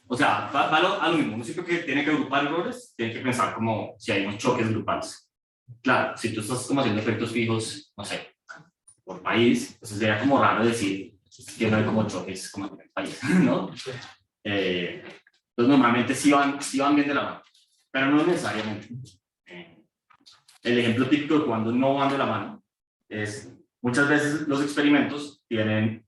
O sea, va a lo mismo. Uno siempre que tiene que agrupar errores, tiene que pensar como si hay unos choques grupales. Claro, si tú estás como haciendo efectos fijos, no sé, por país, pues sería como raro decir que no hay como choques como en el país, ¿no? Entonces normalmente sí van bien de la mano, pero no necesariamente. El ejemplo típico de cuando no van de la mano es, muchas veces los experimentos tienen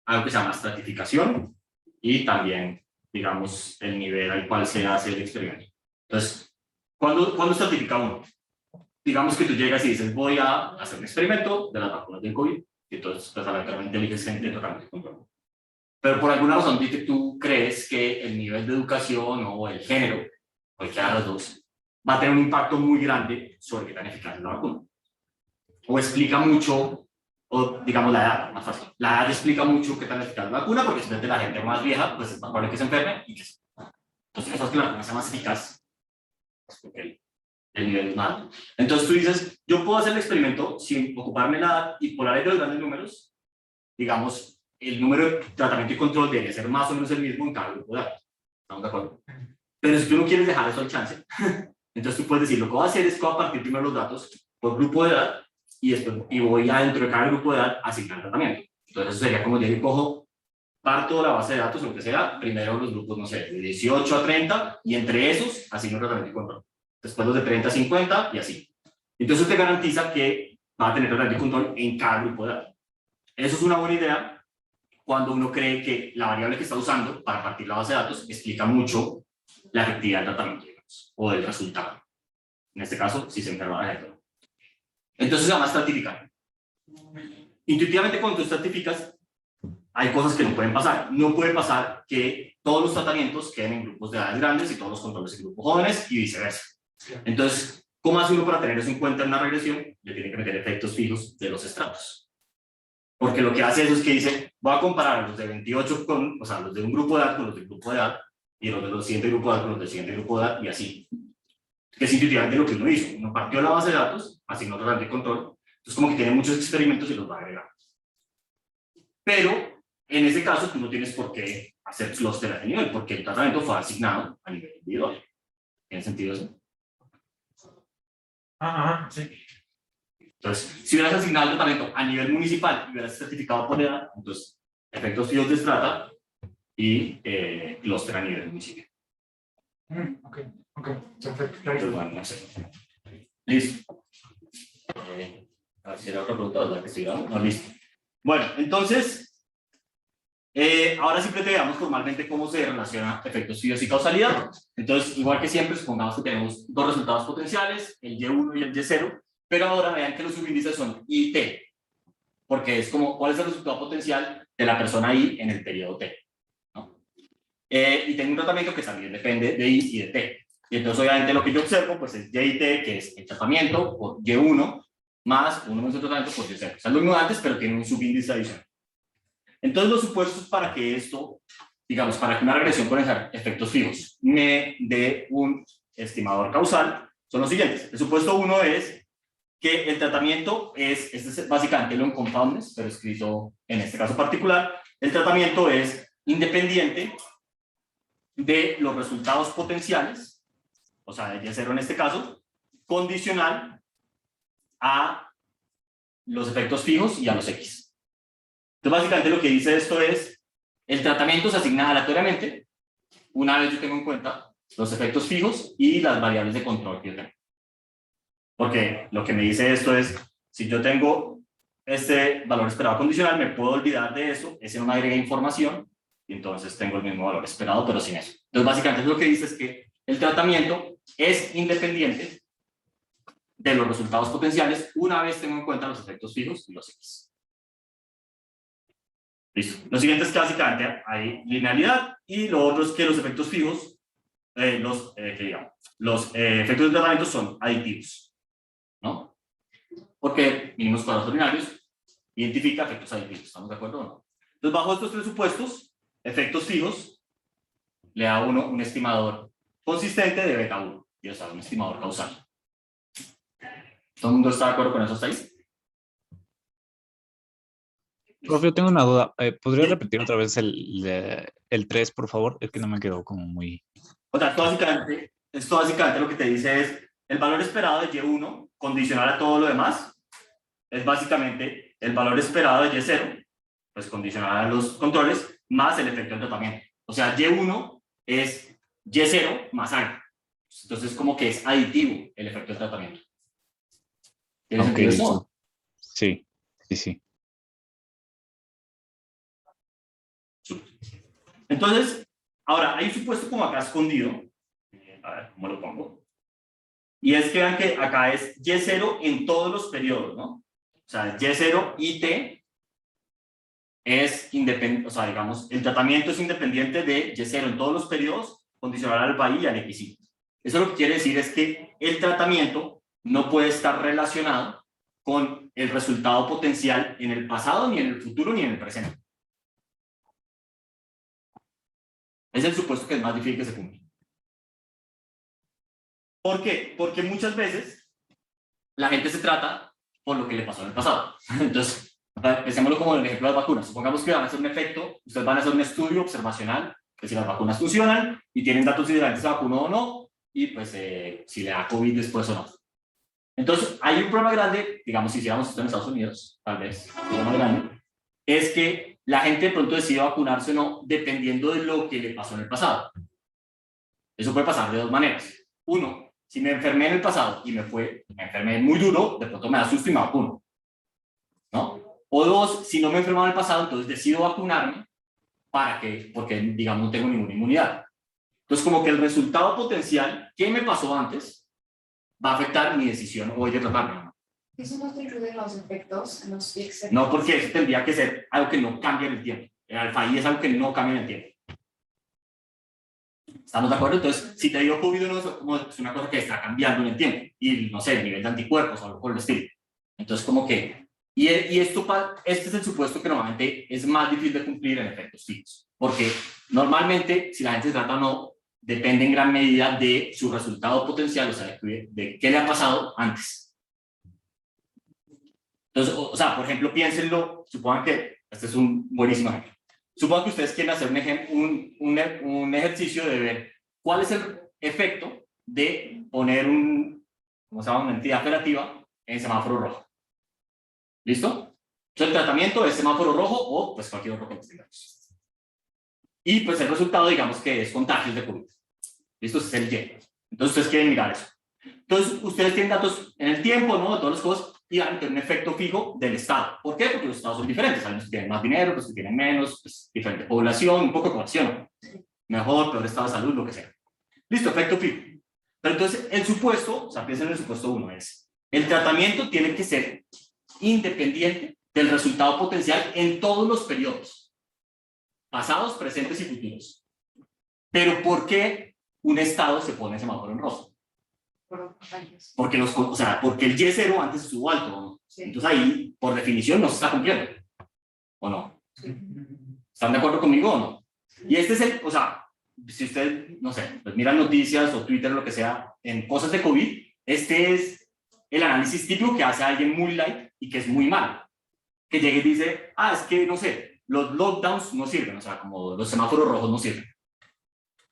algo que se llama estratificación y también, digamos, el nivel al cual se hace el experimento. Entonces, ¿cuándo estratifica uno? Digamos que tú llegas y dices, voy a hacer un experimento de las vacunas del COVID, y entonces, pues, aleatoriamente eliges gente totalmente de control. Pero por alguna razón dice que tú crees que el nivel de educación o el género, cualquiera de los dos, va a tener un impacto muy grande sobre qué tan eficaz es la vacuna. O explica mucho, o digamos la edad, más fácil. La edad explica mucho qué tan eficaz es la vacuna, porque si es de la gente más vieja, pues es más probable que se enferme y que se... Entonces, eso es que la vacuna sea más eficaz. Okay. El nivel es más alto. Entonces tú dices, yo puedo hacer el experimento sin ocuparme la edad y por la ley de los grandes números, digamos, el número de tratamiento y control debería ser más o menos el mismo en cada grupo de datos. ¿Estamos de acuerdo? Pero si tú no quieres dejar eso al chance, entonces tú puedes decir, lo que voy a hacer es que voy a partir primero los datos por grupo de edad y después voy adentro de cada grupo de edad a asignar tratamiento. Entonces eso sería como yo cojo, parto de la base de datos, lo que sea, primero los grupos, no sé, de 18 a 30 y entre esos asigno tratamiento y control. Después los de 30 a 50 y así. Entonces te garantiza que va a tener tratamiento y control en cada grupo de edad. Eso es una buena idea cuando uno cree que la variable que está usando para partir la base de datos explica mucho la efectividad del tratamiento, digamos, o del resultado. En este caso, si se enferma la gente. Entonces se llama estratificar. Intuitivamente, cuando tú estratificas, hay cosas que no pueden pasar. No puede pasar que todos los tratamientos queden en grupos de edades grandes y todos los controles en grupos jóvenes y viceversa. Entonces, ¿cómo hace uno para tener eso en cuenta en una regresión? Le tiene que meter efectos fijos de los estratos. Porque lo que hace eso es que dice, voy a comparar los de 28 con, o sea, los de un grupo de edad con los del grupo de edad, y los de los siguiente grupo de edad con los del siguiente grupo de edad, y así. Que es intuitivamente lo que uno hizo. Uno partió la base de datos, asignó tratamiento de control, entonces como que tiene muchos experimentos y los va a agregar. Pero, en ese caso, tú no tienes por qué hacer clúster a nivel, porque el tratamiento fue asignado a nivel individual. ¿Tiene sentido eso? Sí. Entonces, si hubieras asignado el tratamiento a nivel municipal y hubieras certificado por edad, entonces, efectos fijos de estrata y clúster a nivel municipio. Ok, perfecto. Entonces, bueno, no sé. Listo. A ver si era otra pregunta, ¿verdad? Que estoy grabando. No, listo. Bueno, entonces, ahora simplemente veamos formalmente cómo se relaciona efectos fijos y causalidad. Entonces, igual que siempre, supongamos que tenemos dos resultados potenciales, el Y1 y el Y0, pero ahora vean que los subíndices son I y T, porque es como, ¿cuál es el resultado potencial de la persona I en el periodo T? ¿No? Y tengo un tratamiento que también depende de I y de T. Y entonces, obviamente, lo que yo observo pues, es Y y T, que es el tratamiento por Y1 más 1 menos el tratamiento por Y0. O sea, lo mismo de antes, pero tiene un subíndice adicional. Entonces, los supuestos para que esto, digamos, para que una regresión con efectos fijos me dé un estimador causal, son los siguientes. El supuesto 1 es que el tratamiento este es básicamente lo en confoundes, pero escrito en este caso particular. El tratamiento es independiente de los resultados potenciales, o sea, de Y0 en este caso, condicional a los efectos fijos y a los X. Entonces, básicamente lo que dice esto es, el tratamiento se asigna aleatoriamente, una vez yo tengo en cuenta los efectos fijos y las variables de control que yo tengo. Porque lo que me dice esto es, si yo tengo este valor esperado condicional, me puedo olvidar de eso, ese no me agrega información, y entonces tengo el mismo valor esperado, pero sin eso. Entonces, básicamente lo que dice es que el tratamiento es independiente de los resultados potenciales, una vez tengo en cuenta los efectos fijos y los X. Listo. Lo siguiente es que básicamente hay linealidad y lo otro es que los efectos fijos, los efectos de tratamiento son aditivos, ¿no? Porque mínimos cuadrados ordinarios identifica efectos aditivos, ¿estamos de acuerdo o no? Entonces, bajo estos tres supuestos, efectos fijos, le da a uno un estimador consistente de beta 1, y o sea, un estimador causal. ¿Todo el mundo está de acuerdo con eso hasta ahí? Profe, yo tengo una duda. ¿Podría repetir otra vez el 3, por favor? Es que no me quedó como muy... O sea, esto básicamente lo que te dice es el valor esperado de Y1 condicional a todo lo demás es básicamente el valor esperado de Y0, pues condicional a los controles, más el efecto del tratamiento. O sea, Y1 es Y0 más algo. Entonces, como que es aditivo el efecto del tratamiento. ¿Tiene Ok, sentido listo. eso? Sí, sí, sí. Entonces, ahora, hay un supuesto como acá escondido. A ver, ¿cómo lo pongo? Y es que vean que acá es Y0 en todos los periodos, ¿no? O sea, Y0 y T es independiente, o sea, digamos, el tratamiento es independiente de Y0 en todos los periodos, condicional al PAI y al XY. Eso lo que quiere decir es que el tratamiento no puede estar relacionado con el resultado potencial en el pasado, ni en el futuro, ni en el presente. Es el supuesto que es más difícil que se cumpla. ¿Por qué? Porque muchas veces la gente se trata por lo que le pasó en el pasado. Entonces, pensémoslo como en el ejemplo de las vacunas. Supongamos que van a hacer un efecto, ustedes van a hacer un estudio observacional, que si las vacunas funcionan y tienen datos si la gente se vacunó o no, y pues si le da COVID después o no. Entonces, hay un problema grande, digamos, si hiciéramos esto en Estados Unidos, tal vez, un problema grande, es que la gente de pronto decide vacunarse o no dependiendo de lo que le pasó en el pasado. Eso puede pasar de dos maneras. Uno, si me enfermé en el pasado y me enfermé muy duro, de pronto me da susto y me vacuno, ¿no? O dos, si no me he enfermado en el pasado, entonces decido vacunarme porque, digamos, no tengo ninguna inmunidad. Entonces, como que el resultado potencial que me pasó antes va a afectar mi decisión hoy de tratarme, ¿no? ¿Eso no te incluye los efectos, los fixes? No, porque eso tendría que ser algo que no cambia en el tiempo. El alfa I es algo que no cambia en el tiempo. ¿Estamos de acuerdo? Entonces, si te dio COVID no es una cosa que está cambiando en el tiempo. Y, no sé, el nivel de anticuerpos o algo por el estilo. Entonces, como que... este es el supuesto que normalmente es más difícil de cumplir en efectos fijos. Porque normalmente, si la gente se trata o no, depende en gran medida de su resultado potencial, o sea, de qué le ha pasado antes. Entonces, o sea, por ejemplo, piénsenlo, supongan que, este es un buenísimo ejemplo. Supongan que ustedes quieren hacer un ejercicio de ver cuál es el efecto de poner ¿cómo se llama? Una entidad operativa en semáforo rojo. ¿Listo? Entonces, el tratamiento es semáforo rojo o pues cualquier otro que tengamos. Y pues el resultado, digamos que es contagios de COVID. ¿Listo? Ese es el Y. Entonces, ustedes quieren mirar eso. Entonces, ustedes tienen datos en el tiempo, ¿no? De todas las cosas, y van a tener un efecto fijo del estado. ¿Por qué? Porque los estados son diferentes. Hay unos que tienen más dinero, los que tienen menos, pues, diferente población, un poco de población. Mejor, peor estado de salud, lo que sea. Listo, efecto fijo. Pero entonces, el supuesto, o sea, piensen en el supuesto 1, es el tratamiento tiene que ser independiente del resultado potencial en todos los periodos, pasados, presentes y futuros. Pero ¿por qué un estado se pone semáforo en rojo? Porque porque el Y0 antes estuvo alto, ¿no? Sí. Entonces ahí, por definición, no se está cumpliendo. ¿O no? Sí. ¿Están de acuerdo conmigo o no? Y este es o sea, si ustedes, no sé, pues miran noticias o Twitter o lo que sea, en cosas de COVID, este es el análisis típico que hace alguien muy light y que es muy malo. Que llegue y dice, es que, no sé, los lockdowns no sirven, o sea, como los semáforos rojos no sirven.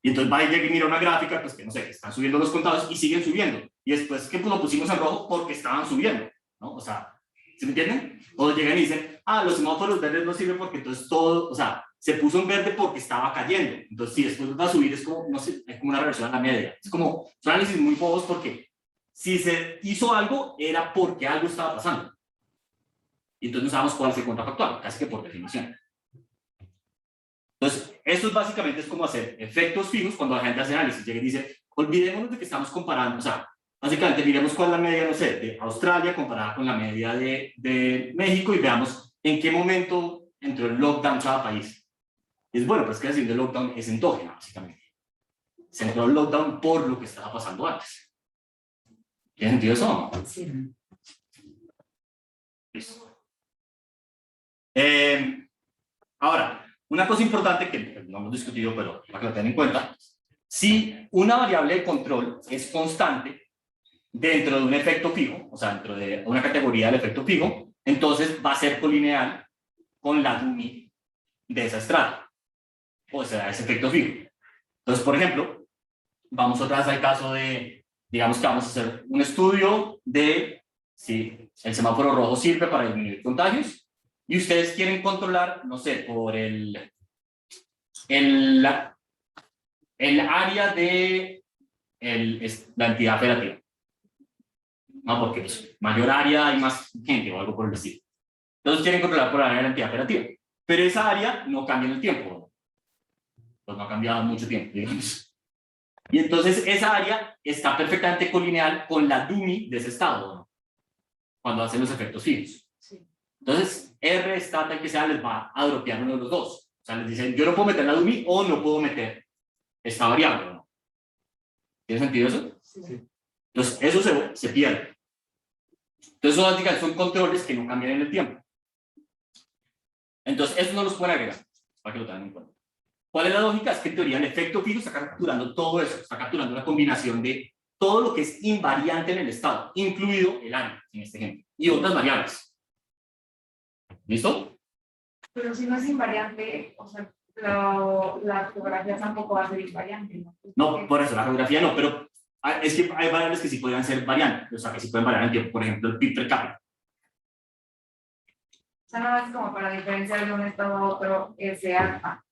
Y entonces va y llega y mira una gráfica, pues que no sé, están subiendo los contados y siguen subiendo. Y después que pues, lo pusimos en rojo porque estaban subiendo, ¿no? O sea, ¿se me entienden? O llegan y dicen, los semáforos verdes no sirven porque entonces todo, o sea, se puso en verde porque estaba cayendo. Entonces, si después va a subir, es como, no sé, es como una reversión a la media. Es como, son análisis muy bobos porque si se hizo algo, era porque algo estaba pasando. Y entonces no sabemos cuál es el contrafactual, casi que por definición. Entonces, esto básicamente es como hacer efectos fijos cuando la gente hace análisis. Llega y dice, olvidémonos de que estamos comparando, o sea, básicamente miremos cuál es la media, no sé, de Australia comparada con la media de México y veamos en qué momento entró el lockdown cada país. Y es bueno, pues que decir, el lockdown es endógeno, básicamente. Se entró el lockdown por lo que estaba pasando antes. ¿Tiene sentido eso o no? Sí. Listo. Ahora, una cosa importante que no hemos discutido, pero para que lo tengan en cuenta, si una variable de control es constante dentro de un efecto fijo, o sea, dentro de una categoría del efecto fijo, entonces va a ser colineal con la dummy de esa estrata, o sea, ese efecto fijo. Entonces, por ejemplo, vamos otra vez al caso de, digamos que vamos a hacer un estudio de si el semáforo rojo sirve para disminuir contagios y ustedes quieren controlar, no sé, por el área de la entidad federativa. No, porque pues, mayor área hay más gente o algo por el estilo. Entonces quieren controlar por el área de la entidad federativa. Pero esa área no cambia en el tiempo. Pues no ha cambiado mucho tiempo, digamos. Y entonces esa área está perfectamente colineal con la dummy de ese estado, ¿no? Cuando hacen los efectos fijos. Sí. Entonces, R está tal que sea, les va a dropear uno de los dos. O sea, les dicen, yo no puedo meter la dummy o no puedo meter esta variable, ¿no? ¿Tiene sentido eso? Sí. Entonces, eso se pierde. Entonces, básicamente son controles que no cambian en el tiempo. Entonces, eso no los pueden agregar, para que lo tengan en cuenta. ¿Cuál es la lógica? Es que en teoría el efecto fijo está capturando todo eso, está capturando una combinación de todo lo que es invariante en el estado, incluido el área, en este ejemplo, y otras variables. ¿Listo? Pero si no es invariante, o sea, la geografía tampoco va a ser invariante, ¿no? No, por eso, la geografía no, pero es que hay variables que sí podrían ser variantes, o sea, que sí pueden variar en tiempo, por ejemplo, el PIB per cápita. O sea, no es como para diferenciar de un estado a otro que sea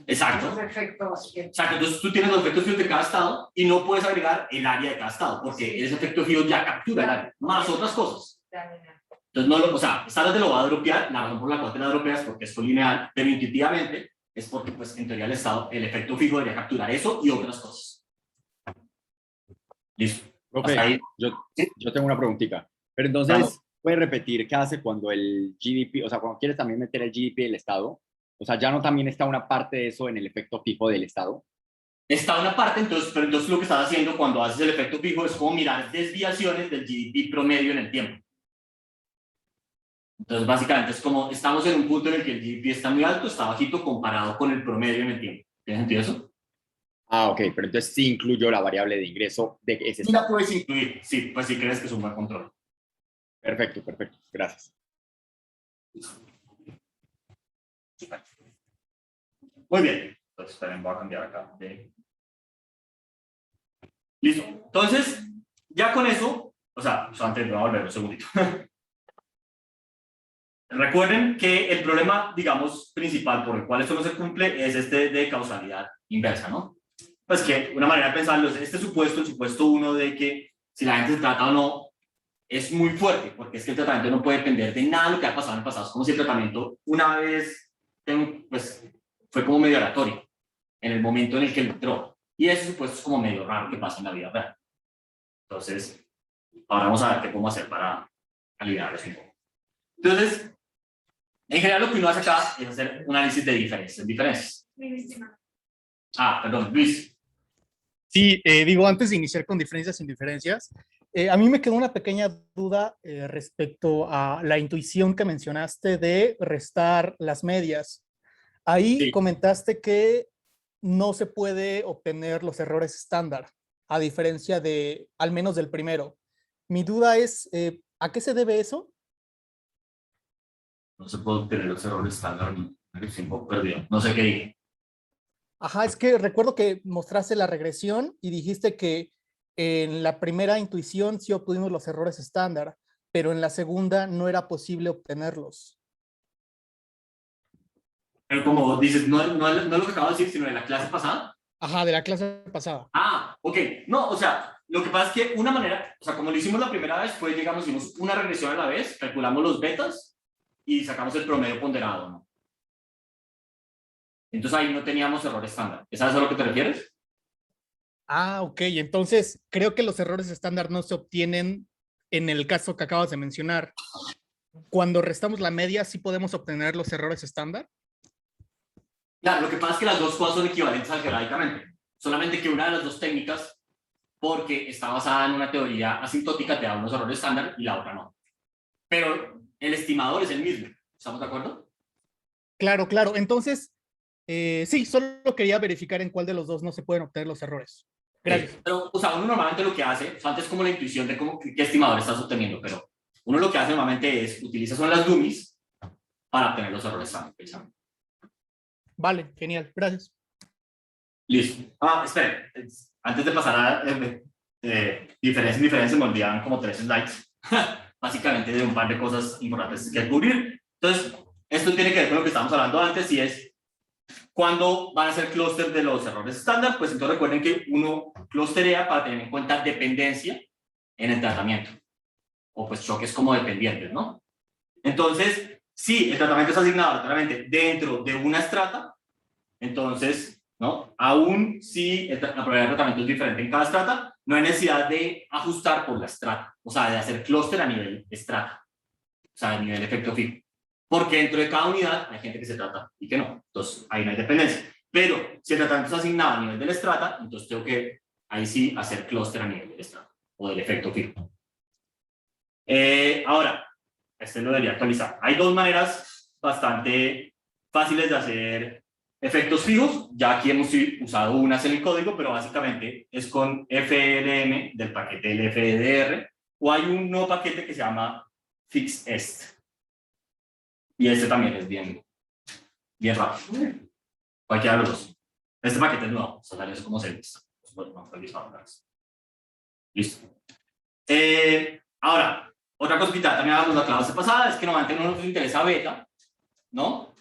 Exacto. esos efectos. Exacto, entonces tú tienes los efectos fijos de cada estado y no puedes agregar el área de cada estado, porque ese efecto fijo ya captura el área, más otras cosas. Entonces, no lo, o sea, esta vez te lo va a dropear, la razón por la cual te la dropeas es porque es colineal, pero intuitivamente es porque, pues, en teoría el estado, el efecto fijo debería capturar eso y otras cosas. Listo. Profe, Hasta ahí. yo tengo una preguntita. Pero entonces, Claro. ¿puede repetir qué hace cuando el GDP, o sea, cuando quieres también meter el GDP del Estado? O sea, ¿ya no también está una parte de eso en el efecto fijo del Estado? Está una parte, entonces, pero entonces lo que estás haciendo cuando haces el efecto fijo es como mirar desviaciones del GDP promedio en el tiempo. Entonces, básicamente es como estamos en un punto en el que el GDP está muy alto, está bajito comparado con el promedio en el tiempo. ¿Tiene sentido eso? Ah, ok, pero entonces sí incluyo la variable de ingreso de ese Sí la Estado. puedes incluir, sí, pues si crees que es un buen control. Perfecto, perfecto. Gracias. Muy bien. Entonces, esperen, voy a cambiar acá. Listo. Entonces, ya con eso, o sea, antes voy a volver un segundito. Recuerden que el problema, digamos, principal por el cual esto no se cumple es este de causalidad inversa, ¿no? Pues que una manera de pensarlo es este supuesto, el supuesto uno de que si la gente se trata o no, es muy fuerte, porque es que el tratamiento no puede depender de nada de lo que ha pasado en el pasado. Es como si el tratamiento una vez, pues, fue como medio aleatorio, en el momento en el que entró. Y ese supuesto es como medio raro que pasa en la vida real. Entonces, ahora vamos a ver qué podemos hacer para aliviar eso un poco. Entonces, en general lo que uno hace acá es hacer un análisis de diferencias. Ah, perdón, Luis. Sí, digo, antes de iniciar con diferencias sin diferencias, a mí me quedó una pequeña duda respecto a la intuición que mencionaste de restar las medias. Ahí Sí. comentaste que no se puede obtener los errores estándar, a diferencia de, al menos del primero. Mi duda es, ¿a qué se debe eso? No se puede obtener los errores estándar, estoy un poco perdido. No sé qué dije. Ajá, es que recuerdo que mostraste la regresión y dijiste que en la primera intuición sí obtuvimos los errores estándar, pero en la segunda no era posible obtenerlos. Pero como dices, no es lo que acabo de decir, sino de la clase pasada. Ajá, de la clase pasada. Ah, ok. No, o sea, lo que pasa es que una manera, o sea, como lo hicimos la primera vez, fue, digamos, hicimos una regresión a la vez, calculamos los betas y sacamos el promedio ponderado, ¿no? Entonces ahí no teníamos error estándar. ¿Sabes a lo que te refieres? Ah, ok. Entonces, creo que los errores estándar no se obtienen en el caso que acabas de mencionar. Cuando restamos la media, ¿sí podemos obtener los errores estándar? Claro, lo que pasa es que las dos cosas son equivalentes algebraicamente. Solamente que una de las dos técnicas, porque está basada en una teoría asintótica, te da unos errores estándar y la otra no. Pero el estimador es el mismo. ¿Estamos de acuerdo? Claro, claro. Entonces, sí, solo quería verificar en cuál de los dos no se pueden obtener los errores. Gracias. Pero, o sea, uno normalmente lo que hace, o sea, antes como la intuición de cómo, qué estimador estás obteniendo, pero uno lo que hace normalmente es, utiliza son las dummies para obtener los errores estándar, precisamente. Vale, genial, gracias. Listo. Esperen, antes de pasar a diferencia, me olvidaban como 3 slides, básicamente de un par de cosas importantes que cubrir. Entonces, esto tiene que ver con lo que estábamos hablando antes, y es cuándo van a ser clúster de los errores estándar. Pues entonces recuerden que uno clusterea para tener en cuenta dependencia en el tratamiento, o pues choques como dependientes, ¿no? Entonces, si el tratamiento es asignado claramente dentro de una estrata, entonces, ¿no? Aún si la probabilidad de tratamiento es diferente en cada estrata, no hay necesidad de ajustar por la estrata, o sea, de hacer clúster a nivel estrata, o sea, a nivel efecto fijo. Porque dentro de cada unidad hay gente que se trata y que no, entonces ahí no hay dependencia. Pero si el tratamiento es asignado a nivel de la estrata, entonces tengo que ahí sí hacer clúster a nivel del estrata o del efecto fijo. Ahora, este lo debería actualizar. Hay 2 maneras bastante fáciles de hacer efectos fijos. Ya aquí hemos usado unas en el código, pero básicamente es con FLM del paquete LFDR, o hay un nuevo paquete que se llama FixEst. Y este también es bien rápido. Cualquiera de los dos. Este paquete es nuevo, o sea, salió como 6 meses. Listo. Ahora, otra cosita, también hablamos la clase pasada, es que normalmente no nos interesa beta, ¿no?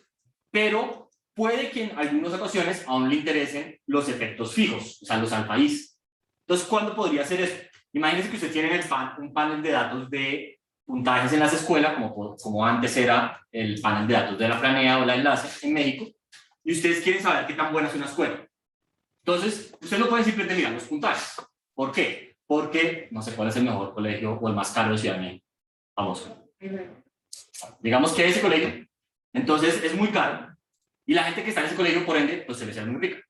Pero puede que en algunas ocasiones aún le interesen los efectos fijos, o sea, los alfa-is. Entonces, ¿cuándo podría ser eso? Imagínense que usted tiene un panel de datos de puntajes en las escuelas, como antes era el panel de datos de la Planea o la Enlace en México, y ustedes quieren saber qué tan buena es una escuela. Entonces, ustedes no pueden simplemente mirar los puntajes. ¿Por qué? Porque no sé cuál es el mejor colegio o el más caro de Ciudad de México. Vamos. Digamos que ese colegio, entonces es muy caro, y la gente que está en ese colegio, por ende, pues se les hace muy rica.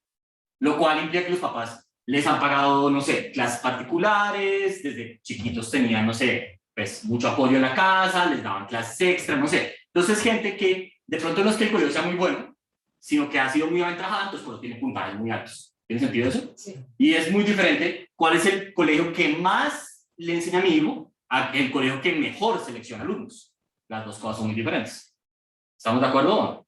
Lo cual implica que los papás les han pagado, no sé, clases particulares, desde chiquitos tenían, no sé, pues mucho apoyo en la casa, les daban clases extra, no sé. Entonces, gente que de pronto no es que el colegio sea muy bueno, sino que ha sido muy aventajada, entonces por eso tiene puntajes muy altos. ¿Tiene sentido eso? Sí. Y es muy diferente cuál es el colegio que más le enseña a mi hijo a el colegio que mejor selecciona alumnos. Las dos cosas son muy diferentes. ¿Estamos de acuerdo o no?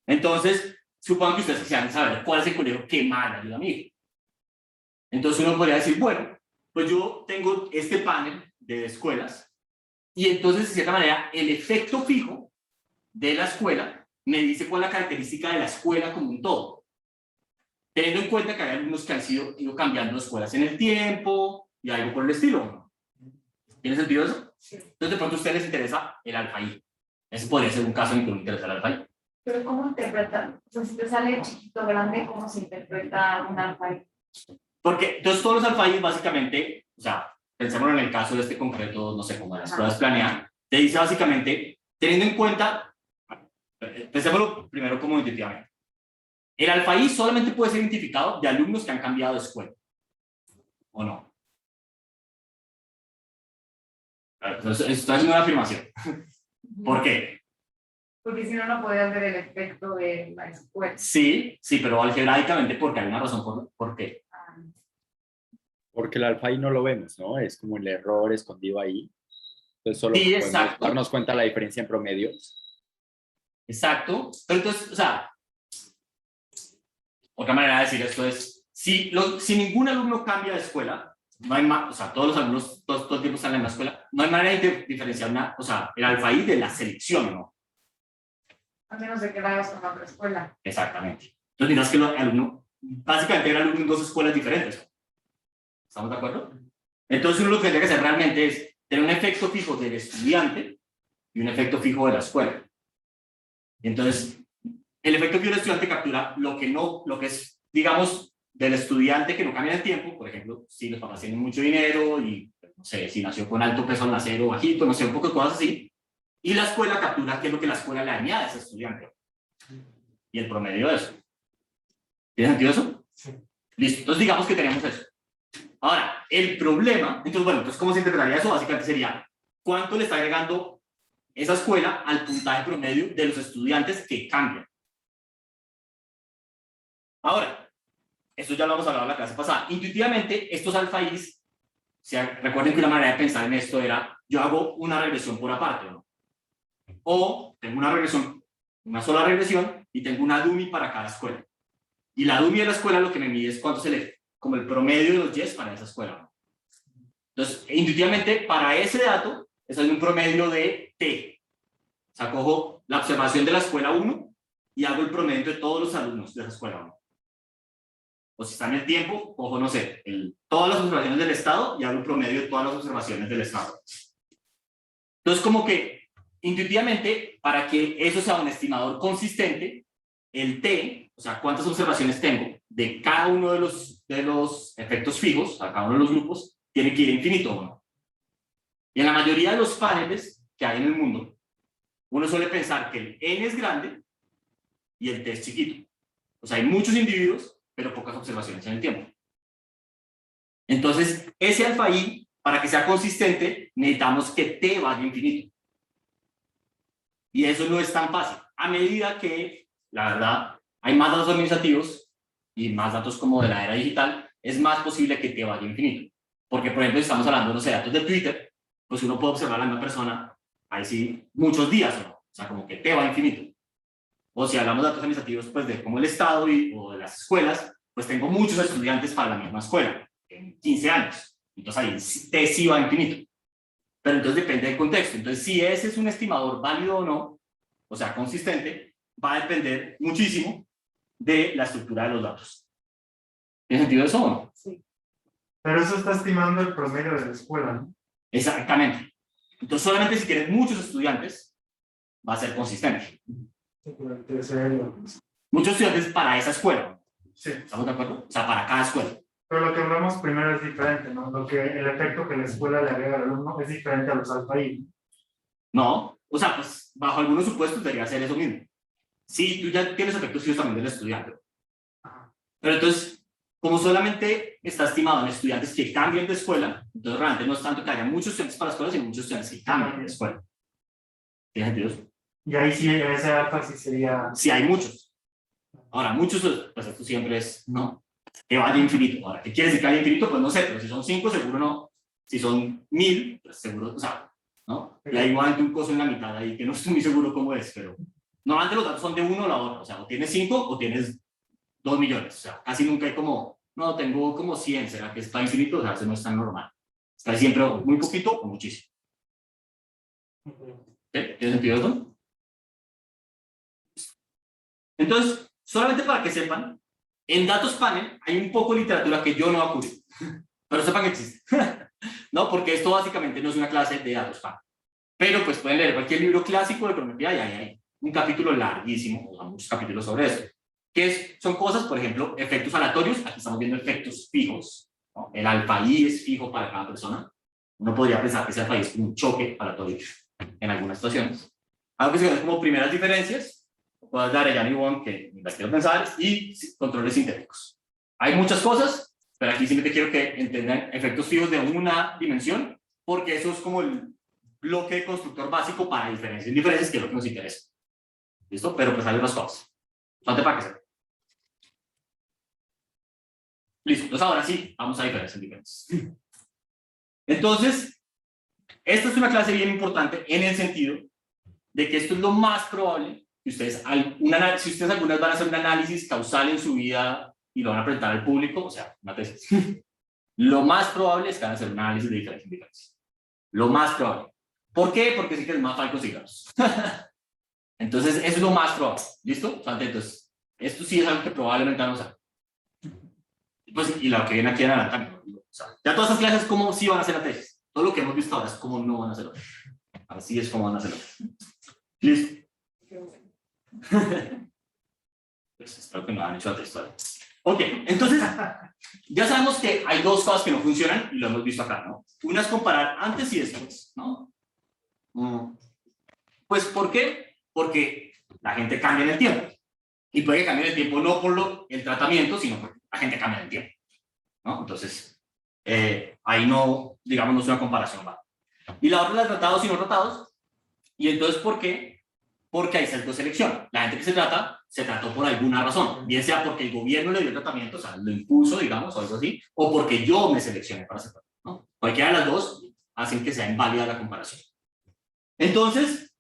Entonces, supongo que ustedes quisieran saber cuál es el colegio que más le ayuda a mi hijo. Entonces uno podría decir, bueno, pues yo tengo este panel de escuelas, y entonces, de cierta manera, el efecto fijo de la escuela me dice cuál es la característica de la escuela como un todo. Teniendo en cuenta que hay alumnos que han ido cambiando de escuelas en el tiempo y algo por el estilo, ¿no? ¿Tiene sentido eso? Sí. Entonces, de pronto a ustedes les interesa el alfa-i. Ese podría ser un caso en el que les interesa el alfa-i. Pero ¿cómo interpretan? O sea, si te sale chiquito grande, ¿cómo se interpreta un alfa? Porque entonces todos los alfa-i básicamente, o sea, pensémoslo en el caso de este concreto, no sé, como de las pruebas planeadas, te dice básicamente, teniendo en cuenta, pensémoslo primero como intuitivamente. El alfa-i solamente puede ser identificado de alumnos que han cambiado de escuela, ¿o no? Entonces, estoy haciendo una afirmación. ¿Por qué? Porque si no, no podías ver el efecto de la escuela. Sí, pero algebraicamente porque hay una razón por qué. Porque el alfa-i no lo vemos, ¿no? Es como el error escondido ahí. Entonces solo Sí, podemos exacto. darnos cuenta de la diferencia en promedios. Exacto, pero entonces, o sea, otra manera de decir esto es, si ningún alumno cambia de escuela, no hay más, o sea, todos los alumnos todo el tiempo están en la escuela, no hay manera de diferenciar el alfa-i de la selección, ¿no? A menos de que la hagas con otra escuela. Exactamente. Entonces dirás que el alumno, básicamente era alumno en 2 escuelas diferentes. ¿Estamos de acuerdo? Entonces uno lo que tendría que hacer realmente es tener un efecto fijo del estudiante y un efecto fijo de la escuela. Y entonces, el efecto fijo del estudiante captura lo que es, digamos, del estudiante que no cambia en el tiempo. Por ejemplo, si los papás tienen mucho dinero y, no sé, si nació con alto peso al nacer o bajito, no sé, un poco de cosas así. Y la escuela captura qué es lo que la escuela le añade a ese estudiante. Y el promedio de eso. ¿Tiene sentido eso? Sí. Listo. Entonces, digamos que tenemos eso. Ahora, el problema, entonces, ¿cómo se interpretaría eso? Básicamente sería, ¿cuánto le está agregando esa escuela al puntaje promedio de los estudiantes que cambian? Ahora, esto ya lo hemos hablado en la clase pasada. Intuitivamente, estos alfa-is, recuerden que una manera de pensar en esto era, yo hago una regresión por aparte, ¿no? O tengo una regresión una sola regresión, y tengo una dummy para cada escuela. Y la dummy de la escuela lo que me mide es cuánto se le, como el promedio de los yes para esa escuela. Entonces, intuitivamente, para ese dato, eso es un promedio de T. O sea, cojo la observación de la escuela 1 y hago el promedio de todos los alumnos de esa escuela 1. O si está en el tiempo, cojo, no sé, todas las observaciones del estado y hago el promedio de todas las observaciones del estado. Entonces, como que intuitivamente, para que eso sea un estimador consistente, el T, o sea, cuántas observaciones tengo de cada uno de los efectos fijos, a cada uno de los grupos, tiene que ir a infinito, ¿no? Y en la mayoría de los paneles que hay en el mundo, uno suele pensar que el N es grande y el T es chiquito. O sea, hay muchos individuos, pero pocas observaciones en el tiempo. Entonces, ese alfa I, para que sea consistente, necesitamos que T vaya a infinito. Y eso no es tan fácil. A medida que, la verdad, hay más datos administrativos y más datos como de la era digital, es más posible que T vaya a infinito. Porque, por ejemplo, si estamos hablando, no sé, datos de Twitter, pues uno puede observar a la misma persona, ahí sí, muchos días, ¿no? O sea, como que T va a infinito. O si hablamos de datos administrativos, pues de como el Estado o de las escuelas, pues tengo muchos estudiantes para la misma escuela, en 15 años. Entonces ahí T sí va a infinito. Pero entonces depende del contexto. Entonces, si ese es un estimador válido o no, o sea, consistente, va a depender muchísimo de la estructura de los datos. ¿Tiene sentido eso o no? Sí. Pero eso está estimando el promedio de la escuela, ¿no? Exactamente. Entonces, solamente si tienes muchos estudiantes, va a ser consistente. Sí, pero el tercero. Muchos estudiantes para esa escuela. Sí. ¿Estamos de acuerdo? O sea, para cada escuela. Pero lo que hablamos primero es diferente, ¿no? El efecto que la escuela le agrega al alumno es diferente a los alfa I. No. O sea, pues, bajo algunos supuestos debería ser eso mismo. Sí, tú ya tienes efectos fijos también del estudiante. Pero entonces, como solamente está estimado en estudiantes que cambien de escuela, entonces realmente no es tanto que haya muchos estudiantes para la escuela, sino muchos estudiantes que cambien de escuela. ¿Tiene sentido? Y ahí sí, ese alfa sí sería. Sí, hay muchos. Ahora, muchos, pues esto siempre es, ¿no? Que vaya infinito. Ahora, ¿qué quiere decir que vaya infinito? Pues no sé, pero si son 5, seguro no. Si son 1000, pues seguro, o sea, ¿no? Y hay igualmente un coso en la mitad ahí que no estoy muy seguro cómo es, pero normalmente los datos son de uno o la otra. O sea, o tienes 5 o tienes 2 millones. O sea, casi nunca hay como, no, tengo como 100, ¿será que está infinito? O sea, eso no es tan normal. Está siempre muy poquito o muchísimo. ¿Tiene sentido esto? Entonces, solamente para que sepan, en Datos Panel hay un poco de literatura que yo no voy a cubrir, pero sepan que existe. ¿No? Porque esto básicamente no es una clase de Datos Panel. Pero pues pueden leer cualquier libro clásico de econometría y ahí hay un capítulo larguísimo, o sea, muchos capítulos sobre eso. Son cosas, por ejemplo, efectos aleatorios. Aquí estamos viendo efectos fijos, ¿no? El alfa I es fijo para cada persona. Uno podría pensar que ese alfa I es un choque aleatorio en algunas situaciones. Algo que se conoce como primeras diferencias, puedes dar a Jan y Wong, que me las quiero pensar, y controles sintéticos. Hay muchas cosas, pero aquí simplemente quiero que entendan efectos fijos de una dimensión, porque eso es como el bloque de constructor básico para diferencias y diferencias, que es lo que nos interesa. ¿Listo? Pero pues hay otras cosas. Solamente para que sepan. Listo, entonces ahora sí, vamos a diferencias y diferencias. Entonces, esta es una clase bien importante en el sentido de que esto es lo más probable que ustedes, si ustedes algunas van a hacer un análisis causal en su vida y lo van a presentar al público, o sea, una tesis, lo más probable es que van a hacer un análisis de diferencias y diferencias. Lo más probable. ¿Por qué? Porque sí que es más fácil conseguirlos. Entonces, eso es lo más probable. ¿Listo? Entonces, esto sí es algo que probablemente vamos a hacer. Pues, y lo que viene aquí en adelante, o sea, ya todas esas clases, cómo sí van a hacer la tesis. Todo lo que hemos visto ahora es cómo no van a hacerlo. Así es como van a hacerlo. ¿Listo? Pues espero que no han hecho la tesis todavía. Ok, entonces, ya sabemos que hay dos cosas que no funcionan y lo hemos visto acá, ¿no? Una es comparar antes y después, ¿no? Pues, ¿por qué? Porque la gente cambia en el tiempo. Y puede que cambie en el tiempo no por el tratamiento, sino porque la gente cambia en el tiempo, ¿no? Entonces, ahí no, digamos, no es una comparación, ¿va? Y la otra es la tratados y no tratados. Y entonces, ¿por qué? Porque hay sesgo de selección. La gente que se trató por alguna razón, bien sea porque el gobierno le dio el tratamiento, o sea, lo impuso, digamos, o algo así, o porque yo me seleccioné para hacer, ¿no? Cualquiera de las dos hacen que sea inválida la comparación. Entonces,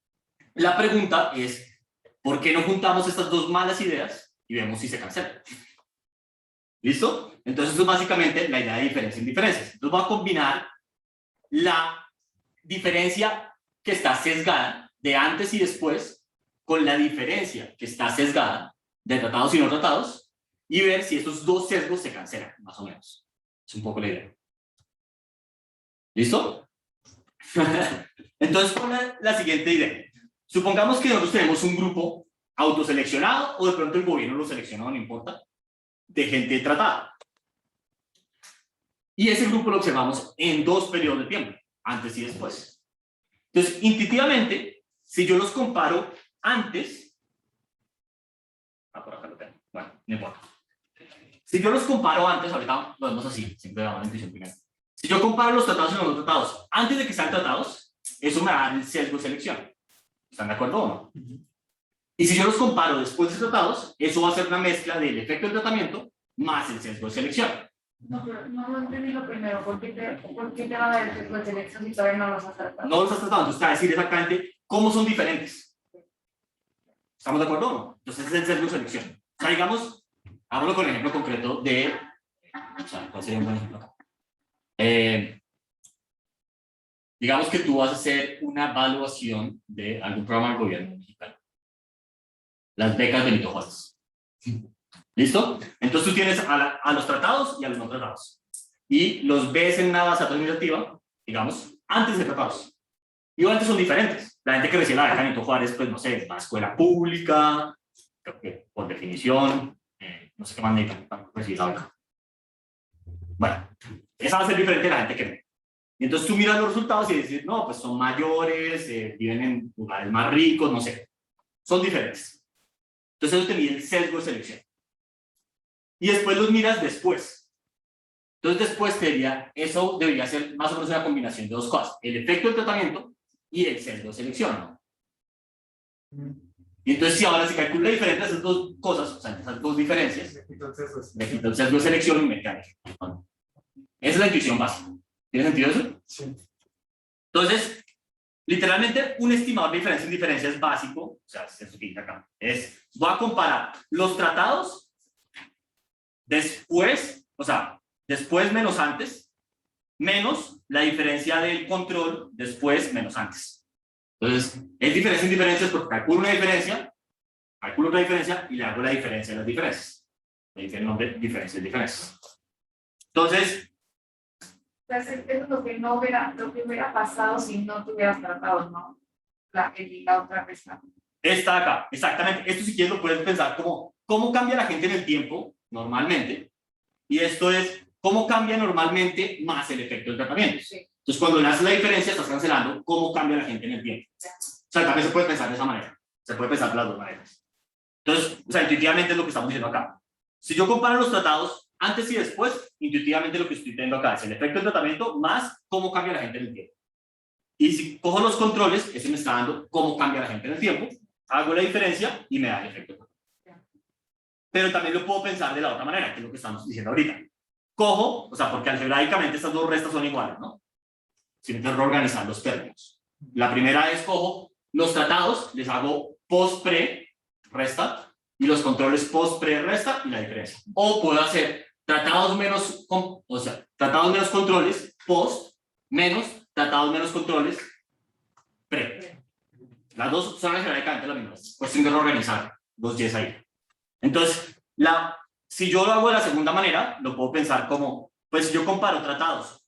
la pregunta es, ¿Por qué no juntamos estas dos malas ideas y vemos si se cancelan? ¿Listo? Entonces, eso es básicamente la idea de diferencia en diferencias. Entonces, voy a combinar la diferencia que está sesgada de antes y después con la diferencia que está sesgada de tratados y no tratados y ver si esos dos sesgos se cancelan, más o menos. Es un poco la idea. ¿Listo? Entonces, pon la siguiente idea. Supongamos que nosotros tenemos un grupo autoseleccionado o de pronto el gobierno lo seleccionó, no importa, de gente tratada. Y ese grupo lo observamos en dos periodos de tiempo, antes y después. Entonces, intuitivamente, si yo los comparo antes, por acá lo tengo, bueno, no importa. Si yo los comparo antes, ahorita lo vemos así, siempre damos la intuición primero. Si yo comparo los tratados y los no tratados antes de que sean tratados, eso me da el sesgo de selección. ¿Están de acuerdo o no? Y si yo los comparo después de tratados, eso va a ser una mezcla del efecto del tratamiento más el sesgo de selección. No, pero no entendí lo primero. ¿Por qué te va a dar el sesgo de selección si todavía no los has tratado? No los has tratado, entonces te va a decir exactamente cómo son diferentes. ¿Estamos de acuerdo o no? Entonces ese es el sesgo de selección. O sea, digamos, hagámoslo con el ejemplo concreto de... O sea, ¿cuál sería un buen ejemplo acá? Digamos que tú vas a hacer una evaluación de algún programa del gobierno mexicano. Las becas de Benito Juárez. ¿Listo? Entonces tú tienes a los tratados y a los no tratados. Y los ves en una base administrativa, digamos, antes de tratados. Y antes son diferentes. La gente que recibe la beca de Benito Juárez, pues no sé, es una escuela pública, creo que por definición, no sé qué más necesitan para recibir la beca. Bueno, esa va a ser diferente de la gente que ve. Y entonces tú miras los resultados y dices, no, pues son mayores, viven en lugares más ricos, no sé. Son diferentes. Entonces eso te mide el sesgo de selección. Y después los miras después. Entonces después te diría, eso debería ser más o menos una combinación de dos cosas. El efecto del tratamiento y el sesgo de selección, ¿no? Y entonces si ahora se calcula diferente esas dos cosas, o sea, esas dos diferencias, me quito el sesgo de selección y me cae. Esa es la intuición básica. ¿Tiene sentido eso? Sí. Entonces, literalmente un estimador de diferencia en diferencia es básico, o sea, se utiliza acá. Voy a comparar los tratados después, o sea, después menos antes, menos la diferencia del control después menos antes. Entonces, es diferencia en diferencias porque calculo una diferencia, calculo otra diferencia y le hago la diferencia de las diferencias. Le dice el nombre diferencias, diferencias. Entonces, Eso es lo que hubiera pasado si no te hubieras tratado, ¿no? La otra persona. Está acá, exactamente. Esto si quieres lo puedes pensar como cómo cambia la gente en el tiempo normalmente. Y esto es cómo cambia normalmente más el efecto del tratamiento. Sí. Entonces cuando le haces la diferencia estás cancelando cómo cambia la gente en el tiempo. O sea, también se puede pensar de esa manera. Se puede pensar de las dos maneras. Entonces, o sea, intuitivamente es lo que estamos diciendo acá. Si yo comparo los tratados antes y después, intuitivamente lo que estoy teniendo acá es el efecto del tratamiento más cómo cambia la gente en el tiempo. Y si cojo los controles, ese me está dando cómo cambia la gente en el tiempo, hago la diferencia y me da el efecto. Pero también lo puedo pensar de la otra manera, que es lo que estamos diciendo ahorita. Cojo, o sea, porque algebraicamente estas dos restas son iguales, ¿no? Sino que reorganizar los términos. La primera es cojo los tratados, les hago post-pre, resta, y los controles post-pre, resta, y la diferencia. O puedo hacer tratados menos controles, post, menos tratados menos controles, pre. Las dos son algebraicamente las mismas. Cuestión de reorganizar los Ys ahí. Entonces, si yo lo hago de la segunda manera, lo puedo pensar como, pues si yo comparo tratados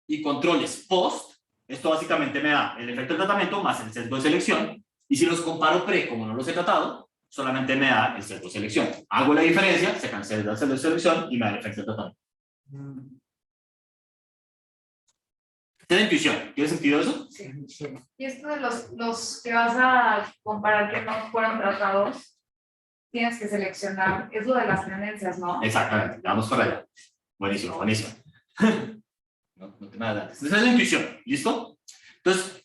y controles post, esto básicamente me da el efecto del tratamiento más el sesgo de selección, y si los comparo pre, como no los he tratado, solamente me da el sesgo de selección. Hago la diferencia, se cancela el sesgo de selección y me da el efecto del tratamiento. ¿Esta es la intuición? ¿Tiene sentido eso? Sí. Y esto de los que vas a comparar que no fueron tratados, tienes que seleccionar, es lo de las tendencias, ¿no? Exactamente, vamos para allá. Buenísimo, buenísimo. No te me adelantes. Esa es la intuición, ¿listo? Entonces,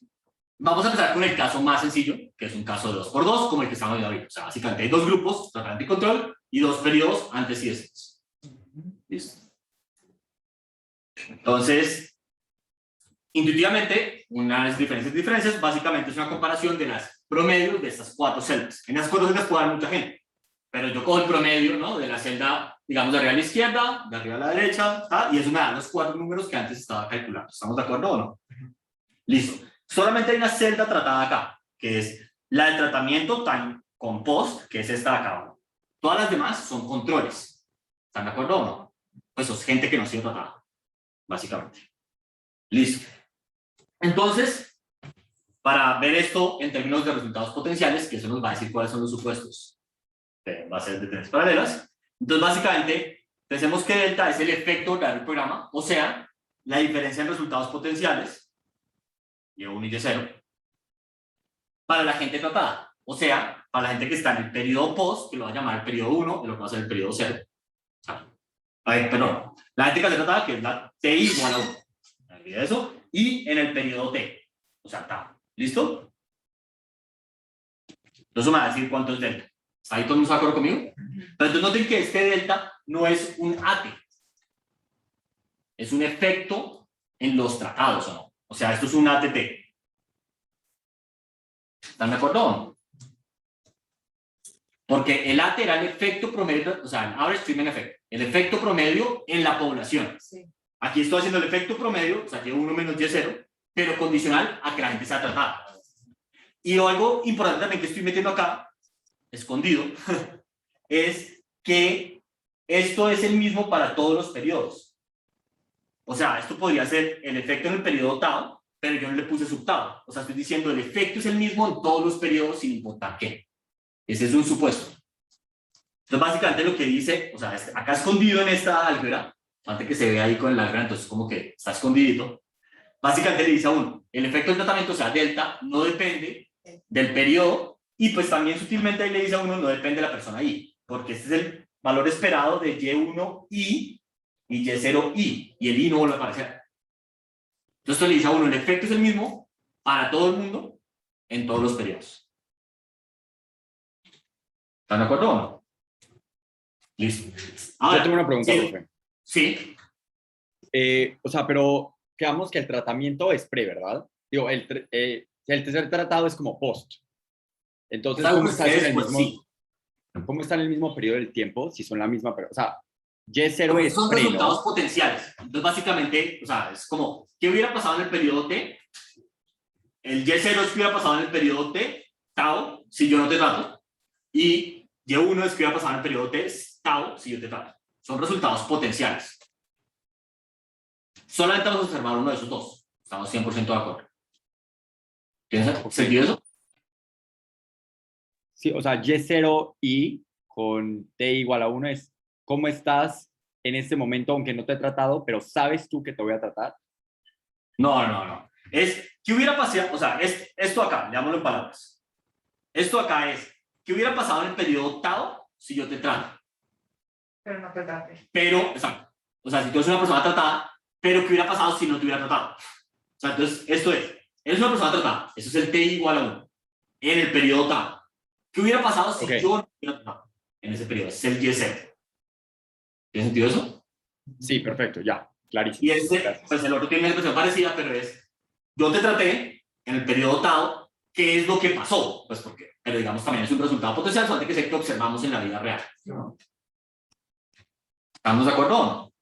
vamos a empezar con el caso más sencillo, que es un caso de 2×2, como el que estamos viendo ahorita. O sea, básicamente hay dos grupos, tratamiento y control, y dos periodos antes y después. ¿Listo? Entonces, intuitivamente, unas diferencias, básicamente es una comparación de las promedio de estas 4 celdas. En las 4 celdas puede haber mucha gente, pero yo cojo el promedio, ¿no?, de la celda, digamos, de arriba a la izquierda, de arriba a la derecha, ¿tá? Y eso me da los 4 números que antes estaba calculando. ¿Estamos de acuerdo o no? Listo. Solamente hay una celda tratada acá, que es la de tratamiento time con post, que es esta de acá. ¿No? Todas las demás son controles. ¿Están de acuerdo o no? Pues es gente que no ha sido tratada, básicamente. Listo. Entonces, para ver esto en términos de resultados potenciales, que eso nos va a decir cuáles son los supuestos de bases de tendencias paralelas. Entonces, básicamente, pensemos que delta es el efecto real del programa, o sea, la diferencia en resultados potenciales, Y1 y Y0, para la gente tratada, o sea, para la gente que está en el periodo post, que lo va a llamar el periodo 1, y lo que va a ser el periodo 0. Perdón, la gente que se tratada, que es la T igual a 1. No olvide eso. Y en el periodo T, o sea, T. ¿Listo? Entonces me va a decir cuánto es delta. ¿Está ahí todo el mundo de acuerdo conmigo? Pero entonces noten que este delta no es un AT. Es un efecto en los tratados, ¿o no? O sea, esto es un ATT. ¿Están de acuerdo o no? Porque el AT era el efecto promedio, o sea, el average treatment effect, el efecto promedio en la población. Sí. Aquí estoy haciendo el efecto promedio, o sea, Y1 menos Y0, pero condicional a que la gente sea tratada. Y algo importante también que estoy metiendo acá, escondido, es que esto es el mismo para todos los periodos. O sea, esto podría ser el efecto en el periodo tau, pero yo no le puse subtau. O sea, estoy diciendo el efecto es el mismo en todos los periodos sin importar qué. Ese es un supuesto. Entonces, básicamente lo que dice, o sea, acá escondido en esta álgebra, antes que se vea ahí con el álgebra, entonces como que está escondidito, básicamente le dice a uno, el efecto del tratamiento, o sea, delta, no depende del periodo, y pues también sutilmente ahí le dice a uno, no depende de la persona I, porque este es el valor esperado de Y1I y Y0I, y el I no vuelve a aparecer. Entonces esto le dice a uno, el efecto es el mismo para todo el mundo, en todos los periodos. ¿Están de acuerdo o no? Listo. Ahora, Yo tengo una pregunta, sí, profe. sí, O sea, pero quedamos que el tratamiento es pre, ¿verdad? Digo, el tercer tratado es como post. Entonces, algo ¿cómo que está en el pues mismo, sí. cómo está en el mismo periodo del tiempo si son la misma, pero, o sea, Y0 Porque es son pre, resultados ¿no? potenciales. Entonces, básicamente, o sea, es como, ¿qué hubiera pasado en el periodo T? El Y0 es que hubiera pasado en el periodo T, tau, si yo no te trato. Y Y1 es que hubiera pasado en el periodo T, tau, si yo te trato. Son resultados potenciales. Solamente vamos a observar uno de esos dos. Estamos 100% de acuerdo. ¿Tiene sentido eso? Sí, o sea, Y0I con T igual a 1 es cómo estás en este momento, aunque no te he tratado, pero sabes tú que te voy a tratar. No. Es, ¿qué hubiera pasado? O sea, esto acá, leámoslo en palabras. Esto acá es, ¿qué hubiera pasado en el periodo tau si yo te trato? Pero no te trate. Pero, exacto. O sea, si tú eres una persona tratada, pero ¿qué hubiera pasado si no te hubiera tratado? O sea, entonces, esto es, eres una persona tratada, eso es el T igual a 1, en el periodo tau. ¿Qué hubiera pasado si Ok. yo no te hubiera tratado? En ese periodo, es el Y0. ¿Tiene sentido eso? Sí, perfecto, ya, clarísimo. Y este, Gracias. pues el otro tiene una expresión parecida, pero es, yo te traté en el periodo tau, ¿qué es lo que pasó? Pues porque, pero digamos también es un resultado potencial, solamente que es el que observamos en la vida real. ¿Estamos de acuerdo o no?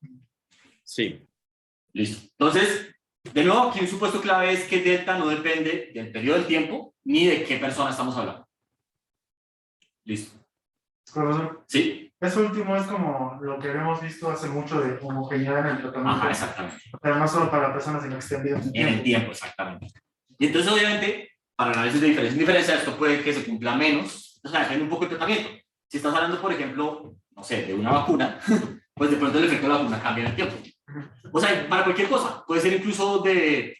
Sí, Listo. Entonces, de nuevo, aquí un supuesto clave es que delta no depende del periodo del tiempo ni de qué persona estamos hablando. Listo. Profesor, ¿Sí? eso último es como lo que habíamos visto hace mucho de homogeneidad en el tratamiento. Ajá, exactamente. Pero no solo para personas sino extendido en el En tiempo. el tiempo, exactamente. Y entonces, obviamente, para análisis de diferencia en diferencia, esto puede que se cumpla menos, o sea, depende un poco del tratamiento. Si estás hablando, por ejemplo, no sé, de una vacuna, pues de pronto el efecto de la vacuna cambia en el tiempo. O sea, para cualquier cosa, puede ser incluso de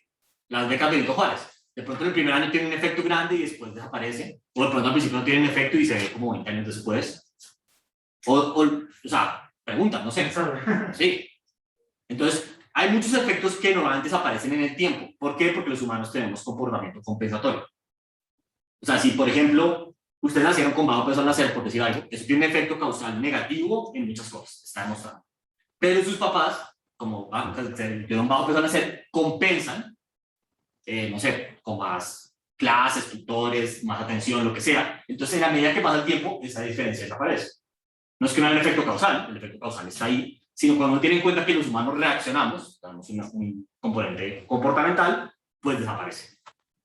las becas de Benito Juárez. De pronto en el primer año tiene un efecto grande y después desaparece, o de pronto al principio no tiene efecto y se ve como 20 años después. O sea, pregunta, no sé. ¿Quién sabe? Sí. Entonces, hay muchos efectos que normalmente desaparecen en el tiempo. ¿Por qué? Porque los humanos tenemos comportamiento compensatorio. O sea, si por ejemplo, ustedes nacieron con bajo peso al nacer, por decir algo, eso tiene un efecto causal negativo en muchas cosas, está demostrado. Pero sus papás, como tuvieron bajo peso al nacer, compensan, no sé, con más clases, tutores, más atención, lo que sea. Entonces, en la medida que pasa el tiempo, esa diferencia desaparece. No es que no haya un efecto causal, el efecto causal está ahí, sino cuando uno tiene en cuenta que los humanos reaccionamos, tenemos un componente comportamental, pues desaparece.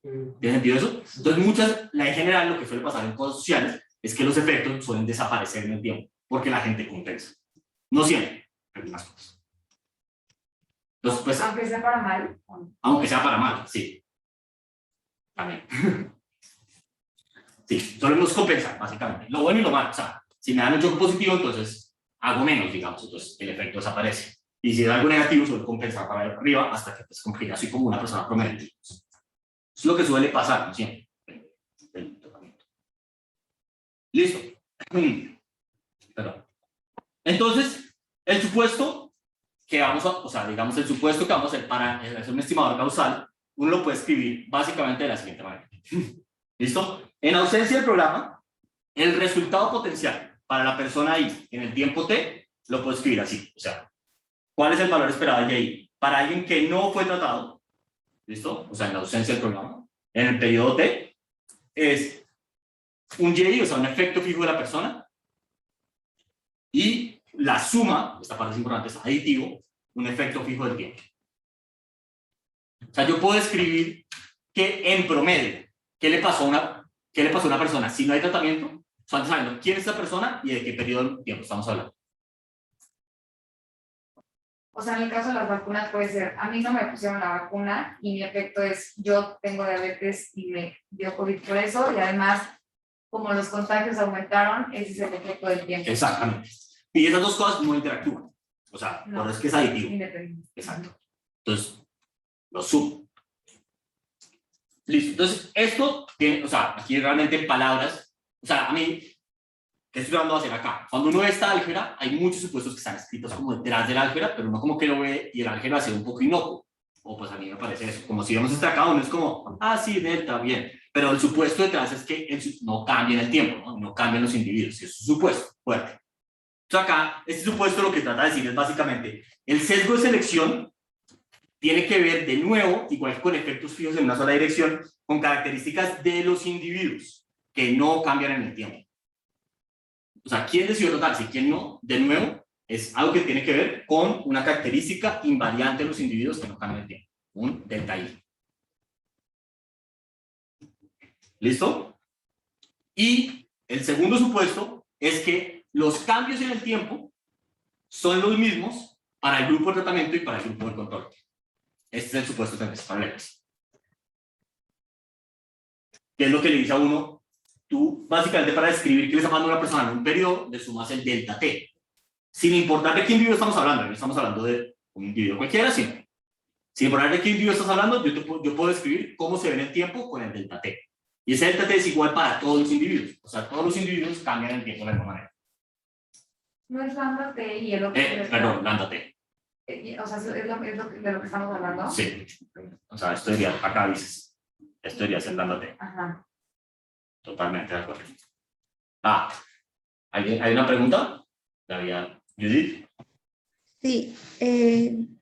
¿Tiene sentido eso? Entonces, en general, lo que suele pasar en cosas sociales es que los efectos suelen desaparecer en el tiempo, porque la gente compensa. No siempre, algunas cosas. Entonces, pues, Aunque sea para mal. aunque sea para mal, sí. También. Sí, solemos compensar, básicamente. Lo bueno y lo malo. O sea, si me dan un choque positivo, entonces hago menos, digamos, entonces el efecto desaparece. Y si da algo negativo, suelo compensar para arriba hasta que, pues, como que ya soy como una persona promedio. Es lo que suele pasar, ¿no? Siempre. El tratamiento. Listo. Perdón. Entonces, el supuesto que vamos a, o sea, digamos, el supuesto que vamos a hacer para hacer un estimador causal, uno lo puede escribir básicamente de la siguiente manera. ¿Listo? En ausencia del programa, el resultado potencial para la persona y en el tiempo t, lo puedo escribir así. O sea, ¿cuál es el valor esperado de y para alguien que no fue tratado? ¿Listo? O sea, en la ausencia del programa. En el periodo t, es un y, o sea, un efecto fijo de la persona. Y la suma, esta parte es importante, es aditivo, un efecto fijo del tiempo. O sea, yo puedo escribir que en promedio, ¿qué le pasó a una persona si no hay tratamiento? Solamente sabiendo quién es esa persona y de qué periodo de tiempo estamos hablando. O sea, en el caso de las vacunas puede ser, a mí no me pusieron la vacuna y mi efecto es, yo tengo diabetes y me dio COVID por eso, y además, como los contagios aumentaron, ese es el efecto del tiempo. Exactamente. Y esas dos cosas no interactúan. O sea, No, por eso es que es aditivo. independiente. Exacto. Entonces, lo sumo. Listo. Entonces, esto tiene, o sea, aquí realmente en palabras, o sea, a mí, ¿qué estoy tratando de hacer acá? Cuando uno ve esta álgebra, hay muchos supuestos que están escritos como detrás del álgebra, pero uno como que lo ve y el álgebra se ve un poco inocuo. O pues a mí me parece eso. Como si vemos esto acá, uno es como, ah, sí, delta, bien. Pero el supuesto detrás es que no cambia en el tiempo, ¿no? No cambian los individuos. Es un supuesto fuerte. Entonces acá, este supuesto lo que trata de decir es básicamente, el sesgo de selección tiene que ver de nuevo, igual que con efectos fijos en una sola dirección, con características de los individuos que no cambian en el tiempo. O sea, ¿quién decidió tratarse y quién no? De nuevo, es algo que tiene que ver con una característica invariante de los individuos que no cambian en el tiempo, un delta I. ¿Listo? Y el segundo supuesto es que los cambios en el tiempo son los mismos para el grupo de tratamiento y para el grupo de control. Este es el supuesto de tres paralelas. ¿Qué es lo que le dice a uno? Tú, básicamente, para describir qué le está pasando a una persona en un periodo, le sumas el delta T. Sin importar de qué individuo estamos hablando, no estamos hablando de un individuo cualquiera, sino sin importar de qué individuo estás hablando, yo puedo describir cómo se ve en el tiempo con el delta T. Y ese delta T es igual para todos los individuos. O sea, todos los individuos cambian el tiempo de la misma manera. No es lambda T y el otro. Perdón, lambda T. O sea, es lo de lo que estamos hablando. Sí. O sea, esto diría, acá dices, esto diría ser lambda T. Ajá. Totalmente de acuerdo. Ah, ¿hay una pregunta? ¿Había Judith? Sí,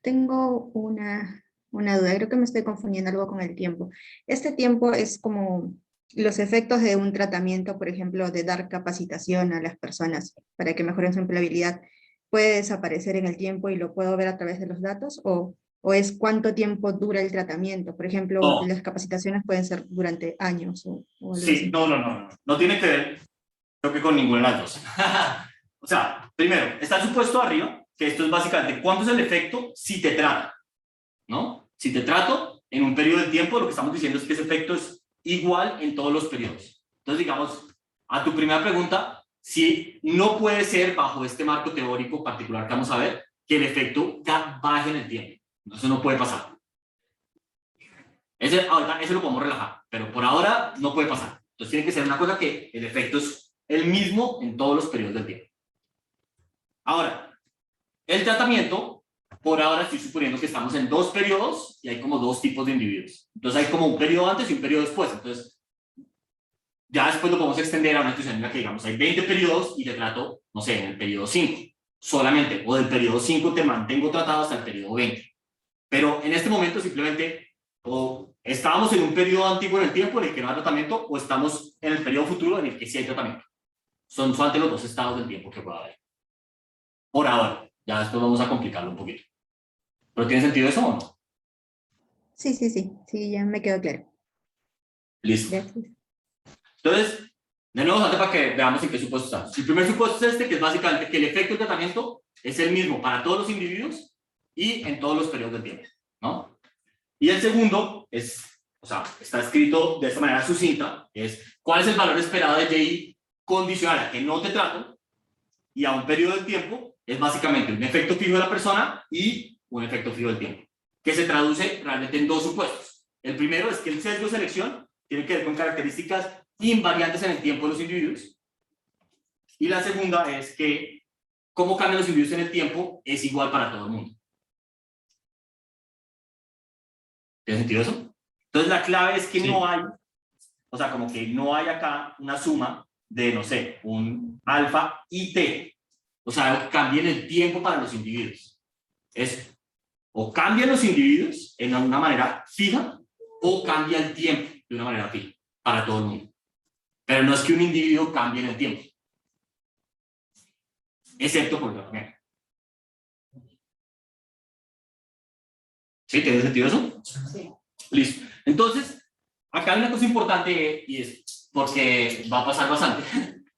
tengo una duda, creo que me estoy confundiendo algo con el tiempo. Este tiempo es como los efectos de un tratamiento, por ejemplo, de dar capacitación a las personas para que mejoren su empleabilidad, ¿puede desaparecer en el tiempo y lo puedo ver a través de los datos? ¿O es cuánto tiempo dura el tratamiento? Por ejemplo, No. las capacitaciones pueden ser durante años. O algo Sí, así. no tiene que ver, creo que con ninguna de las dos. O sea, primero, está el supuesto arriba, que esto es básicamente cuánto es el efecto si te trato, ¿no? Si te trato en un periodo de tiempo, lo que estamos diciendo es que ese efecto es igual en todos los periodos. Entonces, digamos, a tu primera pregunta, si no puede ser bajo este marco teórico particular que vamos a ver, que el efecto baje en el tiempo. Eso no puede pasar. Ahorita ese lo podemos relajar, pero por ahora no puede pasar. Entonces tiene que ser una cosa que el efecto es el mismo en todos los periodos del tiempo. Ahora, el tratamiento, por ahora estoy suponiendo que estamos en dos periodos y hay como dos tipos de individuos. Entonces hay como un periodo antes y un periodo después. Entonces, ya después lo podemos extender a una situación en la que digamos hay 20 periodos y te trato, no sé, en el periodo 5 solamente, o del periodo 5 te mantengo tratado hasta el periodo 20. Pero en este momento simplemente puedo ¿Estábamos en un periodo antiguo en el tiempo en el que no hay tratamiento o estamos en el periodo futuro en el que sí hay tratamiento? Son solamente los dos estados del tiempo que puede haber. Por ahora, ya después vamos a complicarlo un poquito. ¿Pero tiene sentido eso o no? Sí, ya me quedó claro. Listo. Gracias. Entonces, de nuevo, antes para que veamos en qué supuesto estamos. El primer supuesto es este, que es básicamente que el efecto del tratamiento es el mismo para todos los individuos y en todos los periodos del tiempo, ¿no? Y el segundo es, o sea, está escrito de esta manera sucinta, es cuál es el valor esperado de Y condicional a que no te trato y a un periodo del tiempo, es básicamente un efecto fijo de la persona y un efecto fijo del tiempo, que se traduce realmente en dos supuestos. El primero es que el sesgo de selección tiene que ver con características invariantes en el tiempo de los individuos. Y la segunda es que cómo cambian los individuos en el tiempo es igual para todo el mundo. ¿Tiene sentido eso? Entonces la clave es que Sí. no hay, o sea, como que no hay acá una suma de, no sé, un alfa y t. O sea, algo que cambie en el tiempo para los individuos. Es o cambian los individuos en una manera fija o cambia el tiempo de una manera fija para todo el mundo. Pero no es que un individuo cambie en el tiempo. Excepto por el tratamiento. ¿Sí? ¿Tiene sentido eso? Sí. Listo. Entonces, acá hay una cosa importante y es porque va a pasar bastante.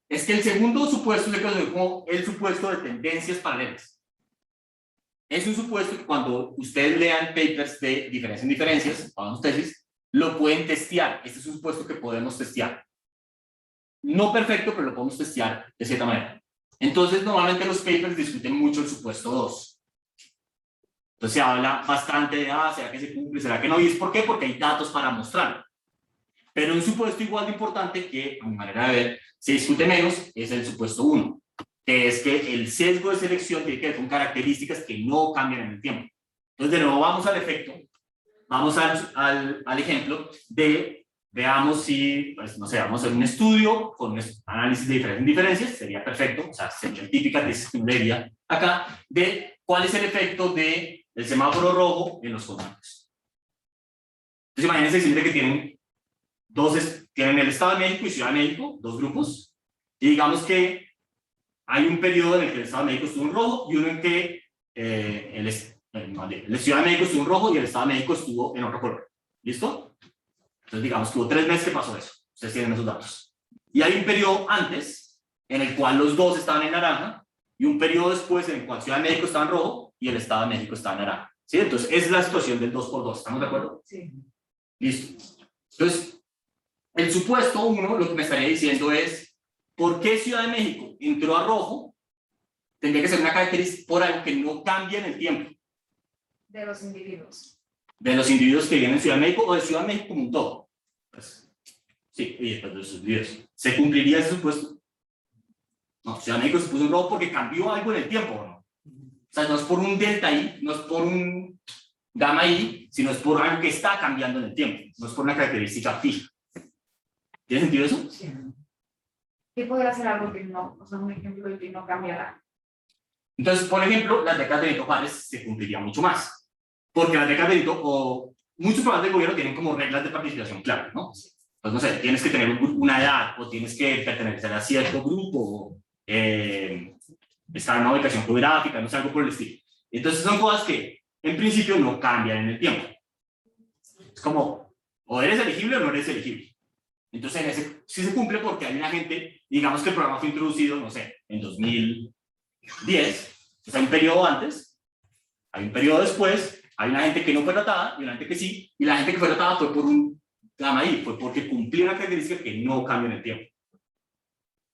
Es que el segundo supuesto se conoce como el supuesto de tendencias paralelas. Es un supuesto que cuando ustedes lean papers de diferencias en diferencias, o tesis, lo pueden testear. Este es un supuesto que podemos testear. No perfecto, pero lo podemos testear de cierta manera. Entonces, normalmente los papers discuten mucho el supuesto 2. Entonces se habla bastante de, ¿será que se cumple? ¿Será que no? ¿Y es por qué? Porque hay datos para mostrarlo. Pero un supuesto igual de importante que, a mi manera de ver, se discute menos, es el supuesto 1, que es que el sesgo de selección tiene que ver con características que no cambian en el tiempo. Entonces, de nuevo, vamos al efecto, vamos al ejemplo de, veamos si, pues, no sé, vamos a hacer un estudio con un análisis de diferencias en diferencias, sería perfecto, o sea, sería típica tesis que uno leería acá, de cuál es el efecto del semáforo rojo en los contactos. Entonces, imagínense siempre que tienen el Estado de México y Ciudad de México, dos grupos, y digamos que hay un periodo en el que el Estado de México estuvo en rojo y uno en que el Ciudad de México estuvo en rojo y el Estado de México estuvo en otro color. ¿Listo? Entonces digamos que hubo 3 meses que pasó eso. Ustedes tienen esos datos. Y hay un periodo antes en el cual los dos estaban en naranja y un periodo después en el cual Ciudad de México estaba en rojo y el Estado de México estaba en naranja. ¿Sí? Entonces esa es la situación del 2×2. ¿Estamos de acuerdo? Sí. Listo. Entonces, el supuesto 1 lo que me estaría diciendo es, ¿por qué Ciudad de México entró a rojo? Tendría que ser una característica por algo que no cambia en el tiempo. De los individuos. De los individuos que viven en Ciudad de México o de Ciudad de México como un todo. Pues, sí, y después de los individuos. ¿Se cumpliría ese supuesto? No, Ciudad de México se puso en rojo porque cambió algo en el tiempo, ¿o no? O sea, no es por un delta I, no es por un gamma I, sino es por algo que está cambiando en el tiempo. No es por una característica fija. ¿Tiene sentido eso? Sí. ¿Qué podría ser algo que no, o sea, un ejemplo de que no cambiará? Entonces, por ejemplo, las becas de Benito Juárez se cumplirían mucho más. Porque las becas de Benito, o muchos programas del gobierno tienen como reglas de participación claras, ¿no? Pues no sé, tienes que tener una edad, o tienes que pertenecer a cierto grupo, o estar en una ubicación geográfica, no sé, algo por el estilo. Entonces son cosas que, en principio, no cambian en el tiempo. Es como, o eres elegible o no eres elegible. Entonces, en ese sí se cumple porque hay una gente, digamos que el programa fue introducido, no sé, en 2010, entonces hay un periodo antes, hay un periodo después, hay una gente que no fue tratada y una gente que sí, y la gente que fue tratada fue por un gamma I, fue porque cumplía una característica que no cambia en el tiempo.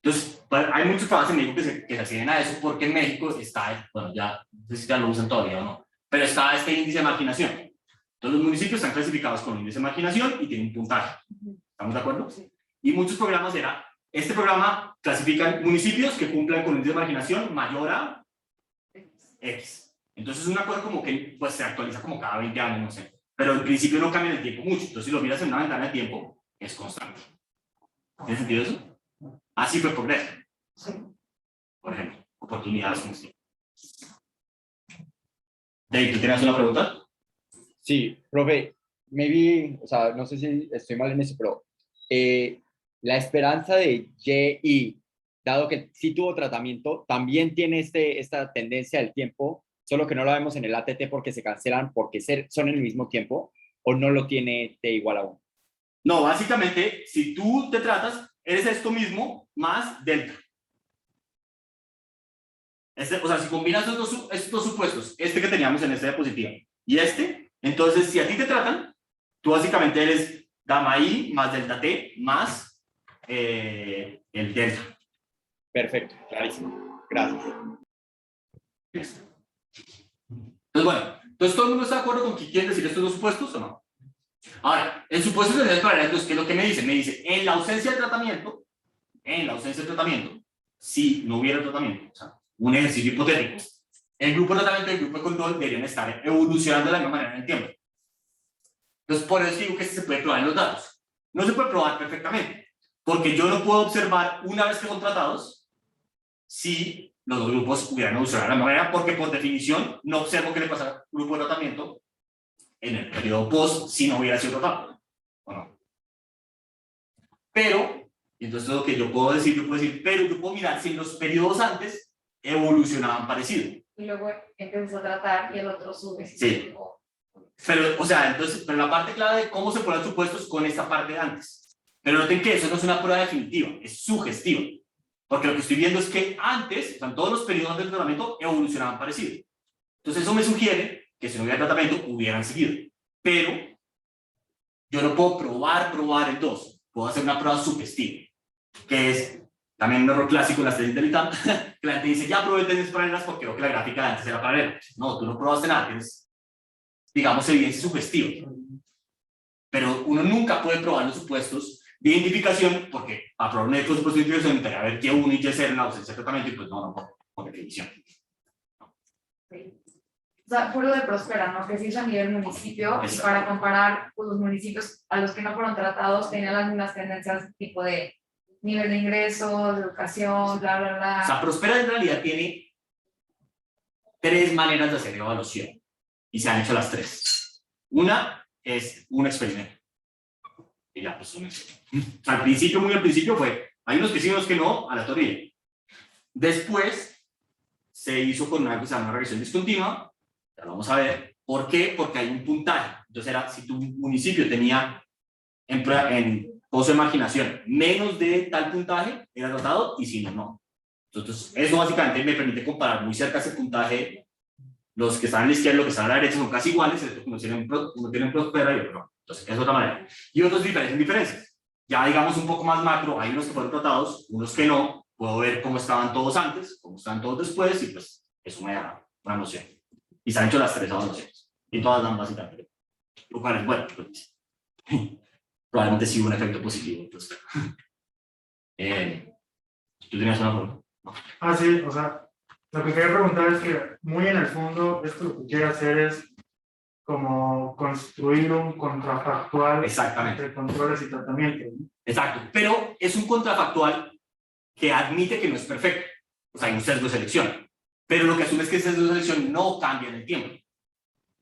Entonces, hay muchos programas en México que se acceden a eso porque en México está, bueno, ya, no sé si ya lo usan todavía o no, pero está este índice de marginación. Entonces, los municipios están clasificados con índice de marginación y tienen un puntaje. ¿Estamos de acuerdo? Sí. Y muchos programas este programa clasifica municipios que cumplan con índice de marginación mayor a X. Entonces es una cosa como que pues, se actualiza como cada 20 años, no sé. Pero en principio no cambia en el tiempo mucho. Entonces si lo miras en una ventana de tiempo, es constante. ¿Tiene sentido eso? Así fue progreso. Sí. Por ejemplo, oportunidades como este. David, ¿tú tenías una pregunta? Sí, profe, maybe, o sea, no sé si estoy mal en eso, pero la esperanza de Y, dado que sí tuvo tratamiento, también tiene esta tendencia del tiempo, solo que no la vemos en el ATT porque se cancelan porque son en el mismo tiempo, o no lo tiene T igual a 1. No, básicamente, si tú te tratas, eres esto mismo más delta. O sea, si combinas estos dos supuestos, este que teníamos en esta diapositiva y este, entonces si a ti te tratan, tú básicamente eres gamma I más delta T más el delta. Perfecto, clarísimo. Gracias. Entonces, bueno, entonces todo el mundo está de acuerdo con que quieren decir estos dos supuestos o no. Ahora, el supuesto de paralelo, entonces, ¿qué es lo que me dice? Me dice, en la ausencia de tratamiento, si no hubiera tratamiento, o sea, un ejercicio hipotético, el grupo de tratamiento y el grupo de control deberían estar evolucionando de la misma manera en el tiempo. Entonces, por eso digo que se puede probar en los datos. No se puede probar perfectamente, porque yo no puedo observar una vez que son tratados si los dos grupos hubieran evolucionado de la misma manera, porque por definición no observo qué le pasa al grupo de tratamiento en el periodo post si no hubiera sido tratado, ¿o no? Pero, entonces lo que yo puedo decir, pero yo puedo mirar si en los periodos antes evolucionaban parecido. Y luego empiezas a tratar y el otro sube. Sí. Pero, o sea, entonces, pero la parte clave de cómo se ponen supuestos con esta parte de antes. Pero noten que eso no es una prueba definitiva, es sugestiva. Porque lo que estoy viendo es que antes, o sea, en todos los periodos del tratamiento, evolucionaban parecido. Entonces eso me sugiere que si no hubiera tratamiento, hubieran seguido. Pero yo no puedo probar el 2. Puedo hacer una prueba sugestiva, que es también un error clásico en las tesis del ITAM, que la gente dice, ya probé tesis paralelas porque veo que la gráfica de antes era paralela. No, tú no probaste nada, tienes, digamos, evidencia sugestiva. Pero uno nunca puede probar los supuestos de identificación, porque para probar un supuesto de identificación necesitaría ver que 1 y Y0 en la ausencia de tratamiento, y pues no, por definición. Sí. O sea, fue lo de Prospera, ¿no? Que se hizo a nivel municipio y Exacto. para comparar pues, los municipios a los que no fueron tratados tenían las mismas tendencias tipo de nivel de ingresos, de educación, bla, bla, bla. O sea, Prospera en realidad tiene 3 maneras de hacer evaluación y se han hecho las 3. Una es un experimento. Y ya, pues un experimento. Al principio, muy al principio fue, hay unos que sí, unos que no, aleatoría. Después se hizo con una que se llama regresión discontinua. Ya lo vamos a ver. ¿Por qué? Porque hay un puntaje. Entonces era, si tu municipio tenía en pozo de marginación menos de tal puntaje, era tratado, y si no, no. Entonces, eso básicamente me permite comparar muy cerca ese puntaje. Los que están a la izquierda y los que están a la derecha son casi iguales, uno tiene Prospera y otro no. Entonces, es otra manera. Y otros diferencias. Ya digamos un poco más macro, hay unos que fueron tratados, unos que no. Puedo ver cómo estaban todos antes, cómo estaban todos después, y pues eso me da una noción. Y se han hecho las 3 evaluaciones. Y todas dan básicamente. Lo cual es bueno, pues, probablemente sí hubo un efecto positivo. Pues. ¿Tú tenías una pregunta? No. Ah, sí, o sea, lo que quería preguntar es que muy en el fondo esto lo que quiere hacer es como construir un contrafactual Exactamente. entre controles y tratamiento, ¿no? Exacto, pero es un contrafactual que admite que no es perfecto. O sea, hay un sesgo de selección. Pero lo que asume es que ese sesgo de selección no cambia en el tiempo.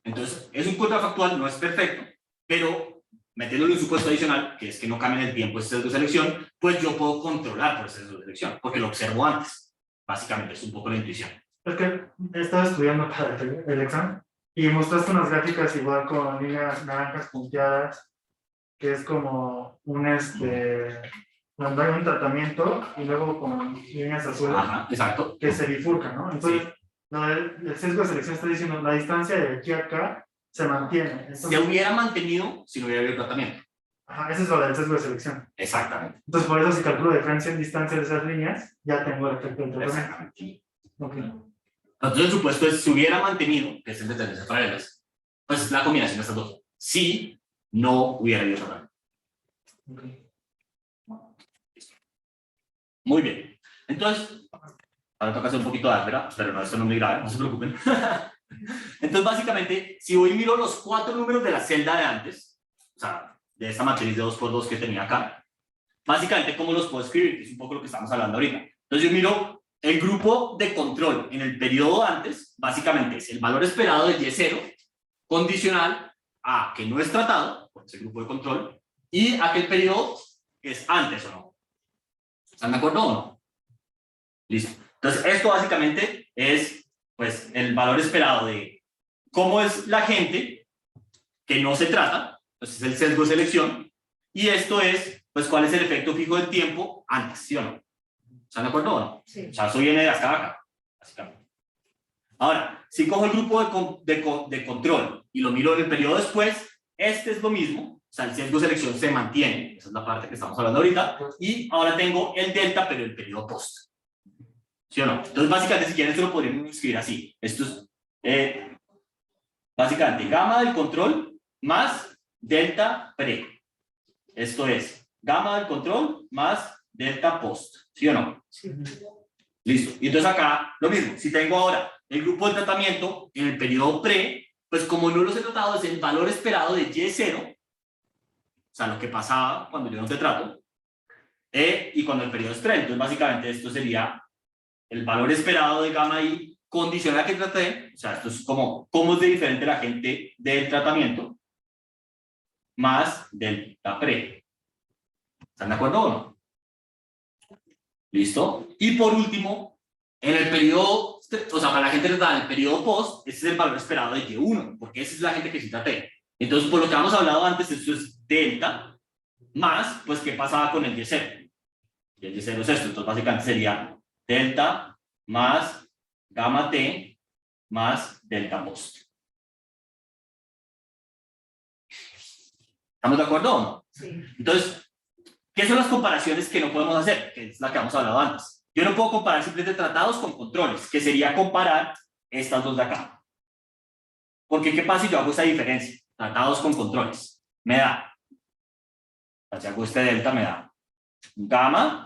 Entonces, es un contrafactual, no es perfecto, pero metiéndole un supuesto adicional, que es que no cambia en el tiempo ese sesgo de selección, pues yo puedo controlar por ese sesgo de selección, porque lo observo antes. Básicamente es un poco la intuición. Es que estaba estudiando para el examen y mostraste unas gráficas igual con líneas naranjas punteadas, que es como cuando hay un tratamiento y luego con líneas azules. Ajá, exacto. Que se bifurcan, ¿no? Entonces, el sesgo de selección está diciendo la distancia de aquí a acá se mantiene. Entonces, Se hubiera mantenido si no hubiera habido tratamiento. ajá, ese es lo del sesgo de selección. Exactamente. Entonces, por eso si calculo diferencia en distancia de esas líneas, ya tengo el efecto del tratamiento. Exactamente. Okay. Entonces, el supuesto es, si hubiera mantenido, que es el de tendencias paralelas, pues es la combinación de estas dos. Si no hubiera habido tratamiento. Okay. Muy bien. Entonces, ahora toca hacer un poquito de álgebra, pero no, esto no es muy grave, no se preocupen. Entonces, básicamente, si hoy miro los 4 números de la celda de antes, o sea, de esta matriz de 2×2 que tenía acá, básicamente, ¿cómo los puedo escribir? Es un poco lo que estamos hablando ahorita. Entonces, yo miro el grupo de control en el periodo antes, básicamente es el valor esperado de Y0, condicional a que no es tratado, por ese grupo de control, y aquel periodo que es antes o no. ¿Están de acuerdo o no? Listo. Entonces, esto básicamente es pues, el valor esperado de cómo es la gente que no se trata, entonces es el sesgo de selección, y esto es, pues, cuál es el efecto fijo del tiempo antes, ¿sí o no? ¿Están de acuerdo o no? Sí. O sea, eso viene de acá a acá, básicamente. Ahora, si cojo el grupo de control y lo miro en el periodo después, este es lo mismo, o sea, el sesgo de selección se mantiene, esa es la parte que estamos hablando ahorita, y ahora tengo el delta, pero el periodo post. ¿Sí o no? Entonces, básicamente, si quieren, esto lo podríamos escribir así. Esto es, básicamente, gamma del control más delta pre. Esto es gamma del control más delta post. ¿Sí o no? Sí. Listo. Y entonces acá, lo mismo. Si tengo ahora el grupo de tratamiento en el periodo pre, pues como no los he tratado, es el valor esperado de Y0, o sea, lo que pasaba cuando yo no te trato, y cuando el periodo es 3. Entonces, básicamente, esto sería el valor esperado de gamma I condicional que traté, o sea, esto es como cómo es de diferente la gente del tratamiento, más delta pre. ¿Están de acuerdo o no? ¿Listo? Y por último, en el periodo, o sea, para la gente tratada en el periodo post, ese es el valor esperado de Y1, porque esa es la gente que sí traté. Entonces, por lo que hemos hablado antes, esto es delta, más, pues, ¿qué pasaba con el Y0? Y el Y0 es esto, entonces básicamente sería delta más gamma T más delta post. ¿Estamos de acuerdo o no? Sí. Entonces, ¿qué son las comparaciones que no podemos hacer? Que es la que hemos hablado antes. Yo no puedo comparar simplemente tratados con controles, que sería comparar estas dos de acá. Porque ¿qué pasa si yo hago esa diferencia? Tratados con controles. Me da, si hago este delta, me da gamma,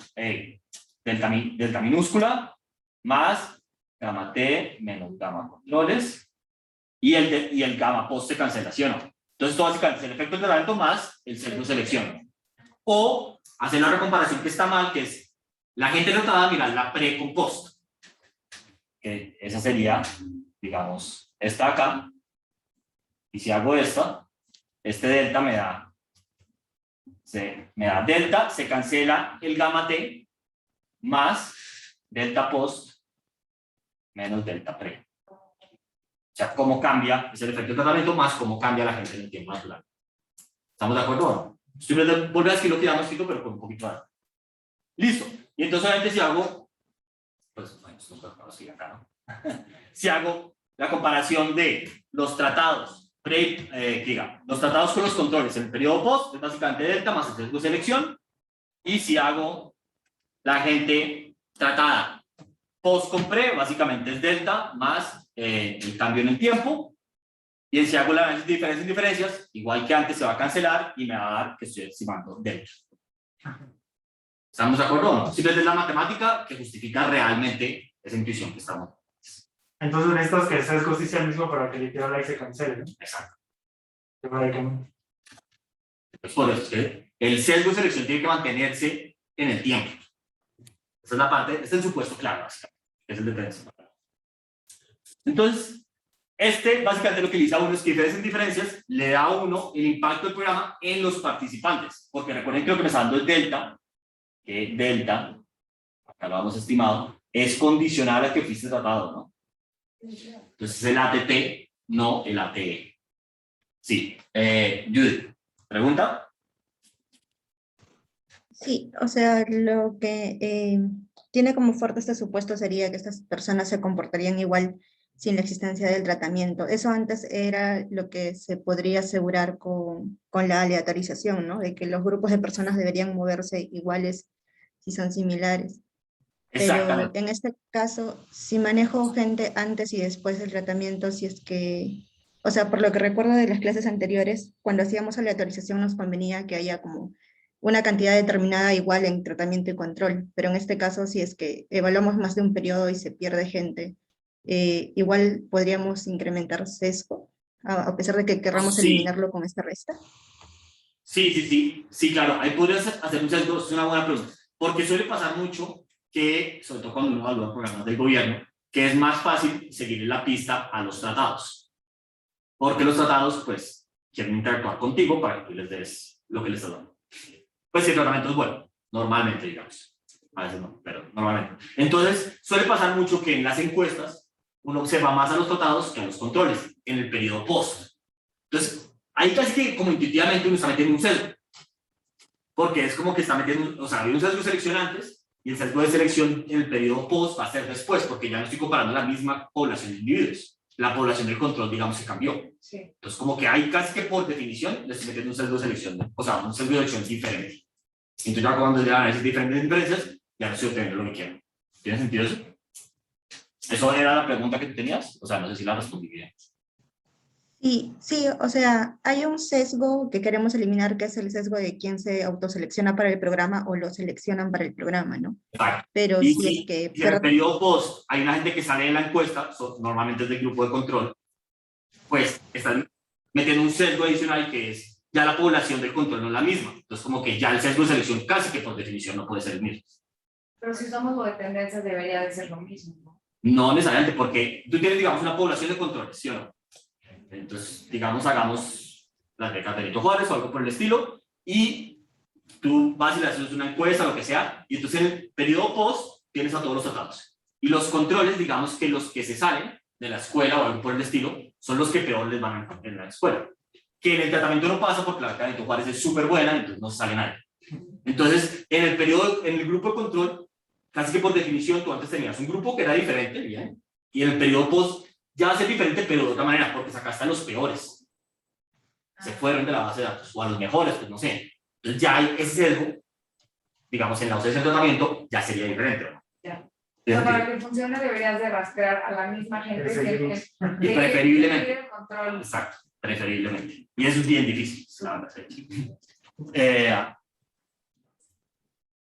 delta minúscula, más gamma T menos gamma controles, y el gamma post se cancela, ¿sí o no? Entonces, esto básicamente es el efecto de tratamiento más el sesgo de selección. O hacer la recomparación que está mal, que es la gente tratada, mirar la pre con post. Que esa sería, digamos, esta acá. Y si hago esta, este delta me da delta, se cancela el gamma T, más delta post, menos delta pre. O sea, cómo cambia, es el efecto de tratamiento más cómo cambia la gente en el tiempo natural. ¿Estamos de acuerdo o no? Estoy volviendo a escribir lo que ya hemos escrito, pero con un poquito de... Listo. Y entonces, obviamente, si hago... Pues, bueno, esto no sigue acá, ¿no? Si hago la comparación de los tratados, los tratados con los controles en el periodo post, es básicamente delta más el sesgo de selección. Y si hago la gente tratada post con pre, básicamente es delta más el cambio en el tiempo. Y si hago la análisis de diferencias y diferencias, igual que antes se va a cancelar y me va a dar que estoy estimando delta. ¿Estamos de acuerdo o no? Simplemente es la matemática que justifica realmente esa intuición que estamos. Entonces necesitas que el sesgo sí sea el mismo para que literal ahí se cancele, ¿no? Exacto. Para que no. Pues por eso es que el sesgo de selección tiene que mantenerse en el tiempo. Esa es la parte, este es el supuesto claro, básicamente, que es el de diferencia. Entonces, básicamente lo que le dice a uno es que diferencias le da a uno el impacto del programa en los participantes. Porque recuerden que lo que me está dando es delta, que delta, acá lo hemos estimado, es condicional a que fuiste tratado, ¿no? Entonces es el ATT, no el ATE. Sí. Judith, ¿pregunta? Sí, o sea, lo que tiene como fuerte este supuesto sería que estas personas se comportarían igual sin la existencia del tratamiento. Eso antes era lo que se podría asegurar con la aleatorización, ¿no? De que los grupos de personas deberían moverse iguales si son similares. Pero Exactamente. en este caso, si manejo gente antes y después del tratamiento, si es que, o sea, por lo que recuerdo de las clases anteriores, cuando hacíamos aleatorización nos convenía que haya como una cantidad determinada igual en tratamiento y control, pero en este caso, si es que evaluamos más de un periodo y se pierde gente, igual podríamos incrementar sesgo, a pesar de que querramos Sí. eliminarlo con esta resta. Sí, claro, ahí podrías hacer un sesgo, es una buena pregunta, porque suele pasar mucho que, sobre todo cuando uno evalúa programas del gobierno, que es más fácil seguir la pista a los tratados, porque los tratados, pues, quieren interactuar contigo para que tú les des lo que les estás dando. Pues si el tratamiento es bueno, normalmente, digamos. A veces no, pero normalmente. Entonces, suele pasar mucho que en las encuestas uno observa más a los tratados que a los controles en el periodo post. Entonces, ahí casi que como intuitivamente uno está metiendo un sesgo. Porque es como que está metiendo, o sea, hay un sesgo de selección antes y el sesgo de selección en el periodo post va a ser después, porque ya no estoy comparando la misma población de individuos. La población del control, digamos, se cambió. Sí. Entonces, como que hay casi que por definición le estoy metiendo un sesgo de selección, o sea, un sesgo de selección diferente. Entonces, ya cuando ya análisis diferentes diferencias, ya no estoy obteniendo lo que quiero. ¿Tiene sentido eso? ¿Eso era la pregunta que tú tenías? O sea, no sé si la respondí bien. Sí, o sea, hay un sesgo que queremos eliminar, que es el sesgo de quién se autoselecciona para el programa o lo seleccionan para el programa, ¿no? Exacto. Pero Y si es que... si en el periodo post hay una gente que sale de la encuesta, normalmente es del grupo de control, pues están metiendo un sesgo adicional que es ya la población del control no es la misma. Entonces, como que ya el sesgo de selección casi que por definición no puede ser el mismo. Pero si somos lo de tendencias debería de ser lo mismo, ¿no? No necesariamente, porque tú tienes, digamos, una población de controles, ¿sí o no? Entonces, digamos, hagamos las becas de Benito Juárez o algo por el estilo, y tú vas y le haces una encuesta, lo que sea, y entonces en el periodo post tienes a todos los tratados. Y los controles, digamos que los que se salen de la escuela o algo por el estilo, son los que peor les van en la escuela. Que en el tratamiento no pasa porque la beca de Benito Juárez es súper buena, entonces no se sale nadie. Entonces, en el periodo, en el grupo de control, casi que por definición, tú antes tenías un grupo que era diferente, bien, y en el periodo post ya va a ser diferente, pero de otra manera, porque sacaste a los peores. Se fueron de la base de datos, o a los mejores, pues no sé. Entonces ya hay ese sesgo, digamos, en la ausencia de tratamiento, ya sería diferente, ¿no? Ya. Pero para que funcione deberías de rastrear a la misma gente Y preferiblemente. el control. Exacto, preferiblemente. Y eso es bien difícil, la verdad.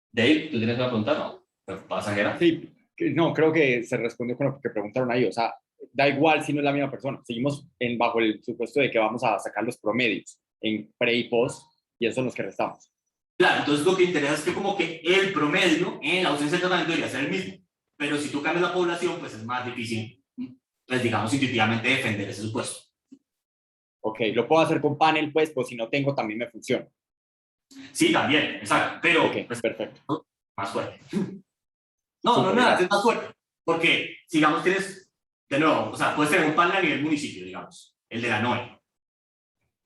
Dave, ¿tú tienes una pregunta? No, pasajera. Sí, no, creo que se respondió con lo que preguntaron ahí. O sea, da igual si no es la misma persona. Seguimos bajo el supuesto de que vamos a sacar los promedios en pre y post, y esos son los que restamos. Claro, entonces lo que interesa es que como que el promedio en la ausencia de tratamiento debería ser el mismo. Pero si tú cambias la población, pues es más difícil, pues digamos, intuitivamente defender ese supuesto. Ok, lo puedo hacer con panel, pues si no tengo también me funciona. Sí, también, exacto, pero Ok, pues, perfecto. más fuerte. No, nada, es más fuerte. Porque, si digamos, tienes, de nuevo, o sea, puedes tener un panel a nivel municipio, digamos, el de la NOE.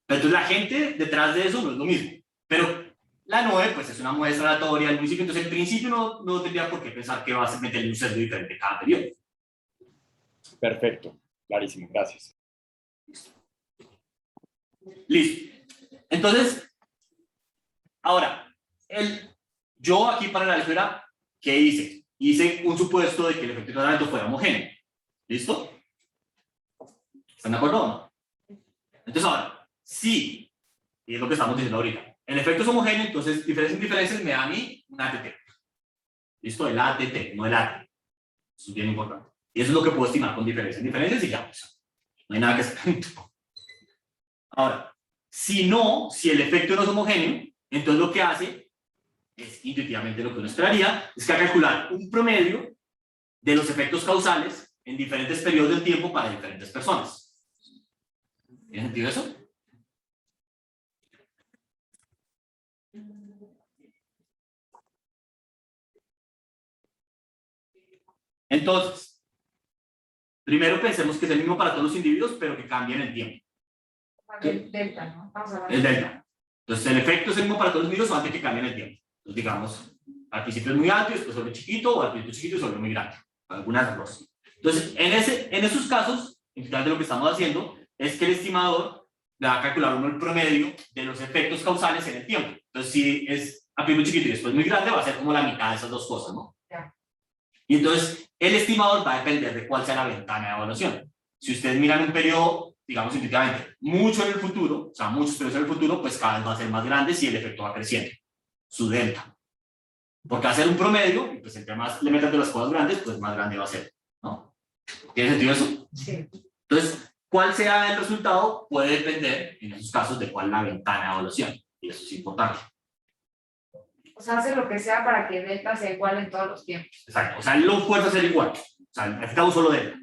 Pero entonces la gente detrás de eso no es lo mismo. Pero la NOE, pues es una muestra aleatoria del municipio, entonces en principio no tendría por qué pensar que vas a meterle un sesgo diferente cada periodo. Perfecto, clarísimo, gracias. Listo. Entonces, ahora, yo aquí para la álgebra, ¿qué hice? Hice un supuesto de que el efecto de tratamiento fuera homogéneo. ¿Listo? ¿Están de acuerdo o no? Entonces ahora, sí, y es lo que estamos diciendo ahorita, el efecto es homogéneo, entonces diferencias me da a mí un ATT. ¿Listo? El ATT, no el AT. Eso es bien importante. Y eso es lo que puedo estimar con diferencias y ya, pues, no hay nada que hacer. Ahora, si el efecto no es homogéneo, entonces lo que hace es intuitivamente lo que uno esperaría, es que a calcular un promedio de los efectos causales en diferentes periodos del tiempo para diferentes personas. ¿Tiene sentido eso? Entonces, primero pensemos que es el mismo para todos los individuos, pero que cambia en el tiempo. El delta, ¿no? Estamos hablando El delta. Entonces, el efecto es el mismo para todos los individuos, solamente que cambia en el tiempo. Entonces, digamos, al principio es muy alto y después se vuelve chiquito, o al principio chiquito y se vuelve muy grande. Algunas dos. Entonces, en esos casos, en realidad lo que estamos haciendo es que el estimador le va a calcular uno el promedio de los efectos causales en el tiempo. Entonces, si es al principio chiquito y después muy grande, va a ser como la mitad de esas dos cosas, ¿no? Ya. Y entonces, el estimador va a depender de cuál sea la ventana de evaluación. Si ustedes miran un periodo, digamos intuitivamente, mucho en el futuro, o sea, muchos periodos en el futuro, pues cada vez va a ser más grande si el efecto va creciendo, su delta. Porque va a ser un promedio, y pues entre más le metas de las cosas grandes, pues más grande va a ser, ¿no? ¿Tiene sentido eso? Sí. Entonces, cuál sea el resultado puede depender, en esos casos, de cuál es la ventana de evaluación. Y eso es importante. O sea, hace lo que sea para que delta sea igual en todos los tiempos. Exacto. O sea, lo fuerza a ser igual. O sea, necesita un solo delta.